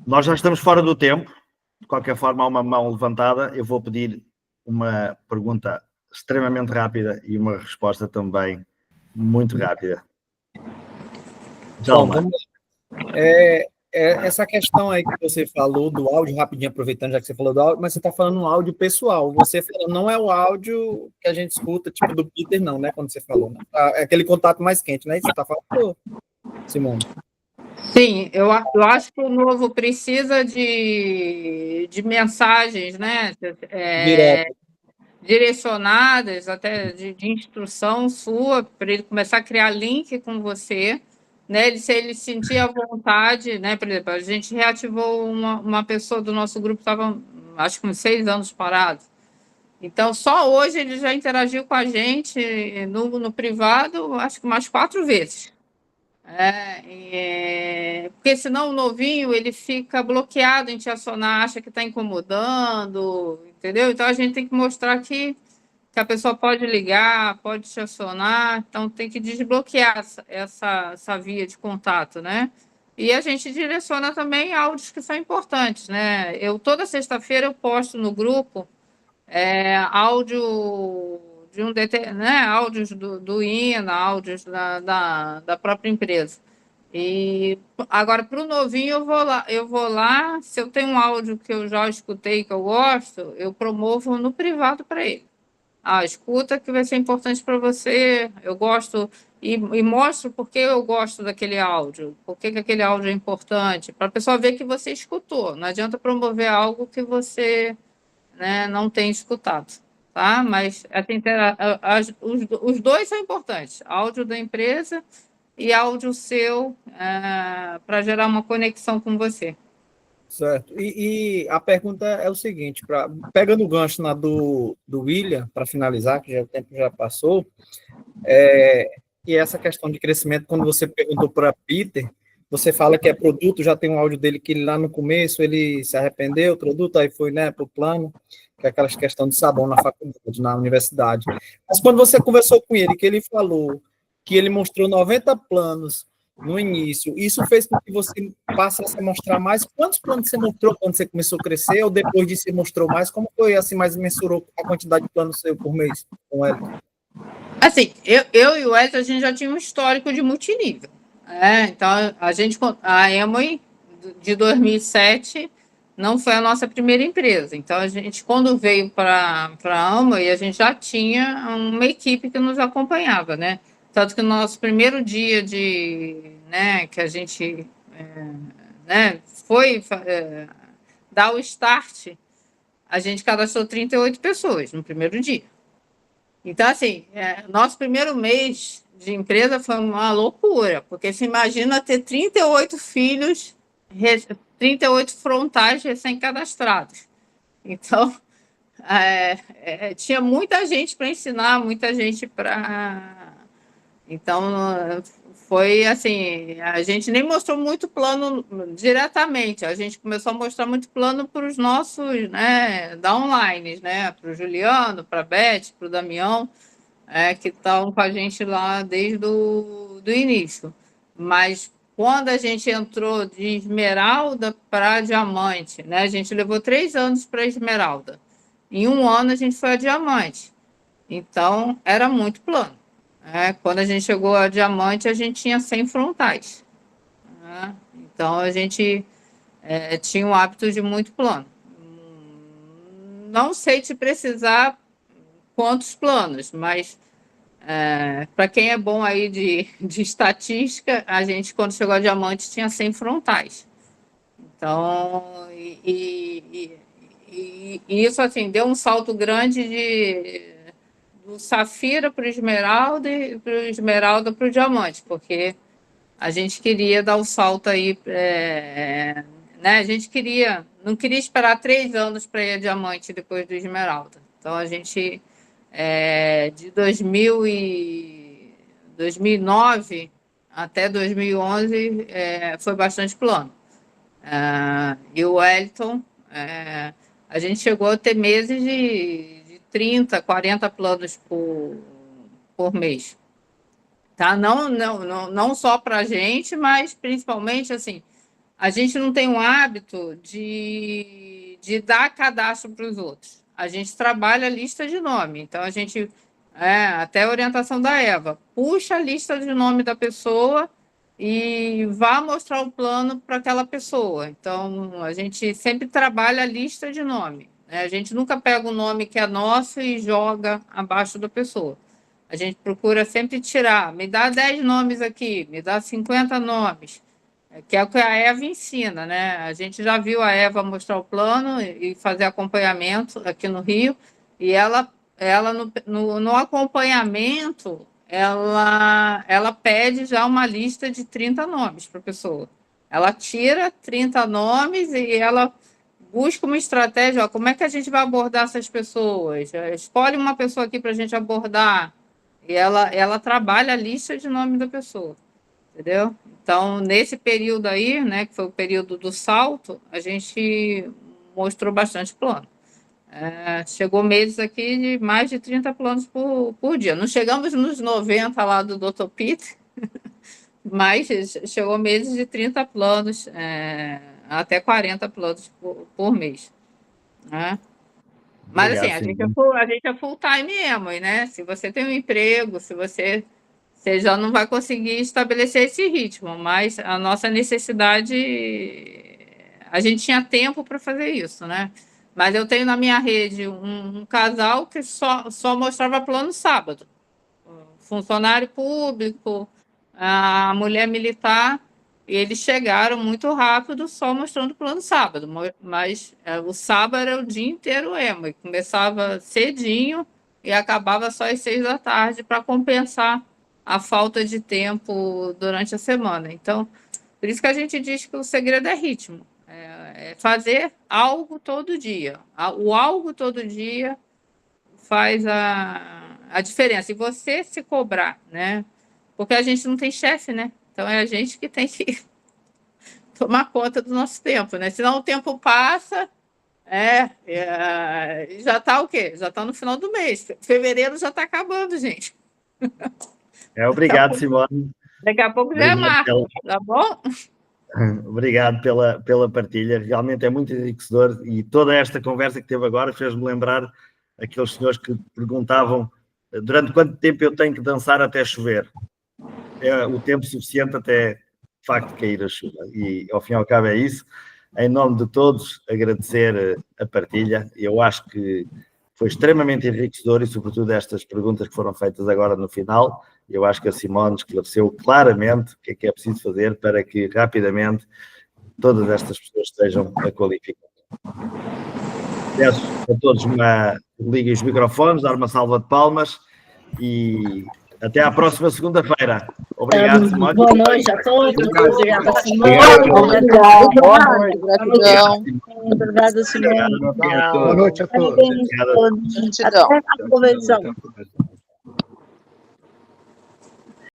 Nós já estamos fora do tempo. De qualquer forma, há uma mão levantada. Eu vou pedir uma pergunta extremamente rápida e uma resposta também muito rápida. Bom, vamos lá. Essa questão aí que você falou do áudio, rapidinho aproveitando já que você falou do áudio, mas você está falando um áudio pessoal. Você falou, não é o áudio que a gente escuta, tipo do Peter, não, né? Quando você falou. Né? É aquele contato mais quente, né? Você está falando, Simone? Sim, eu acho que o novo precisa de mensagens, né? Direto. Direcionadas, até de instrução sua, para ele começar a criar link com você, né? Se ele sentir a vontade, né? Por exemplo, a gente reativou uma pessoa do nosso grupo, estava, acho que uns 6 anos parado. Então, só hoje ele já interagiu com a gente no privado, acho que mais 4 vezes. Porque senão o novinho ele fica bloqueado em te acionar, acha que está incomodando, entendeu? Então a gente tem que mostrar que a pessoa pode ligar, pode te acionar, então tem que desbloquear essa via de contato, né? E a gente direciona também áudios que são importantes, né? Toda sexta-feira eu posto no grupo áudio de né? Áudios do INA, áudios da própria empresa. E agora, para o novinho, eu vou lá, se eu tenho um áudio que eu já escutei, que eu gosto, eu promovo no privado para ele. Escuta que vai ser importante para você, eu gosto, e mostro por que eu gosto daquele áudio, por que aquele áudio é importante, para a pessoa ver que você escutou. Não adianta promover algo que você, né, não tem escutado. Tá? Mas os dois são importantes, áudio da empresa e áudio seu, para gerar uma conexão com você. Certo. E a pergunta é o seguinte, pegando o gancho do William, para finalizar, que o tempo já passou, e essa questão de crescimento, quando você perguntou para Peter, você fala que é produto, já tem um áudio dele que lá no começo ele se arrependeu, produto, aí foi, né, para o plano, que é aquela questão de sabão na faculdade, na universidade. Mas quando você conversou com ele, que ele falou que ele mostrou 90 planos no início, isso fez com que você passasse a mostrar mais? Quantos planos você mostrou quando você começou a crescer, ou depois disso você mostrou mais? Como foi, assim, mais mensurou a quantidade de planos seu por mês com ele? Assim, eu e o Elton, a gente já tinha um histórico de multinível. Então, a Amway, de 2007, não foi a nossa primeira empresa. Então, a gente, quando veio para a Amway, a gente já tinha uma equipe que nos acompanhava, né? Tanto que no nosso primeiro dia né, que a gente né, foi dar o start, a gente cadastrou 38 pessoas no primeiro dia. Então, assim, nosso primeiro mês de empresa foi uma loucura, porque você imagina ter 38 filhos, 38 frontais recém-cadastrados. Então, tinha muita gente para ensinar, muita gente para Então, foi assim, a gente nem mostrou muito plano diretamente, a gente começou a mostrar muito plano para os nossos, né, downlines, né, para o Juliano, para a Beth, para o Damião, que estão com a gente lá desde o do início. Mas quando a gente entrou de esmeralda para diamante, né, a gente levou 3 anos para esmeralda. Em 1 ano a gente foi a diamante. Então, era muito plano. Quando a gente chegou a diamante, a gente tinha 100 frontais. Né? Então, a gente tinha um hábito de muito plano. Não sei te precisar quantos planos, mas para quem é bom aí de estatística, a gente, quando chegou a diamante, tinha 100 frontais. Então, e isso, assim, deu um salto grande do safira para o esmeralda e do esmeralda para o diamante, porque a gente queria dar o salto aí, né? A gente não queria esperar 3 anos para ir a diamante depois do esmeralda. Então, a gente, de 2009 até 2011, foi bastante plano. E o Wellington, a gente chegou a ter meses de 30, 40 planos por mês. Tá? Não só para a gente, mas principalmente, assim, a gente não tem um hábito de dar cadastro para os outros. A gente trabalha a lista de nome. Então, a gente, até a orientação da Eva, puxa a lista de nome da pessoa e vá mostrar o plano para aquela pessoa. Então, a gente sempre trabalha a lista de nome. A gente nunca pega o nome que é nosso e joga abaixo da pessoa. A gente procura sempre tirar, me dá 10 nomes aqui, me dá 50 nomes, que é o que a Eva ensina, né? A gente já viu a Eva mostrar o plano e fazer acompanhamento aqui no Rio, e ela no acompanhamento, ela pede já uma lista de 30 nomes para a pessoa. Ela tira 30 nomes e ela busca uma estratégia, como é que a gente vai abordar essas pessoas? Escolhe uma pessoa aqui para a gente abordar. E ela trabalha a lista de nome da pessoa, entendeu? Então, nesse período aí, né, que foi o período do salto, a gente mostrou bastante plano. Chegou meses aqui de mais de 30 planos por dia. Não chegamos nos 90 lá do Dr. Peter, mas chegou meses de 30 planos, até 40 planos por mês. Né? Mas, Obrigado, assim, a gente é full time mesmo, né? Se você tem um emprego, você já não vai conseguir estabelecer esse ritmo, mas a nossa necessidade, a gente tinha tempo para fazer isso, né? Mas eu tenho na minha rede um casal que só mostrava plano sábado. Funcionário público, a mulher militar, e eles chegaram muito rápido só mostrando plano sábado, mas o sábado era o dia inteiro emo, e começava cedinho e acabava só às 6 da tarde para compensar a falta de tempo durante a semana. Então, por isso que a gente diz que o segredo é ritmo, é fazer algo todo dia. O algo todo dia faz a diferença. E você se cobrar, né? Porque a gente não tem chefe, né? Então, é a gente que tem que tomar conta do nosso tempo, né? Senão o tempo passa, já está o quê? Já está no final do mês. Fevereiro já está acabando, gente. Obrigado, Simone. Daqui a pouco já é março, tá bom? Obrigado pela partilha. Realmente é muito enriquecedor e toda esta conversa que teve agora fez-me lembrar aqueles senhores que perguntavam durante quanto tempo eu tenho que dançar até chover. É o tempo suficiente até, de facto, cair a chuva. E, ao fim e ao cabo, é isso. Em nome de todos, agradecer a partilha. Eu acho que foi extremamente enriquecedor e, sobretudo, estas perguntas que foram feitas agora no final. Eu acho que a Simone esclareceu claramente o que é preciso fazer para que, rapidamente, todas estas pessoas estejam a qualificar. Peço a todos liguem os microfones, dar uma salva de palmas e até à próxima segunda-feira. Obrigado, Simone. Boa noite a todos. Obrigada, Simone. Obrigada, Simone. Boa noite a todos. Até a convenção.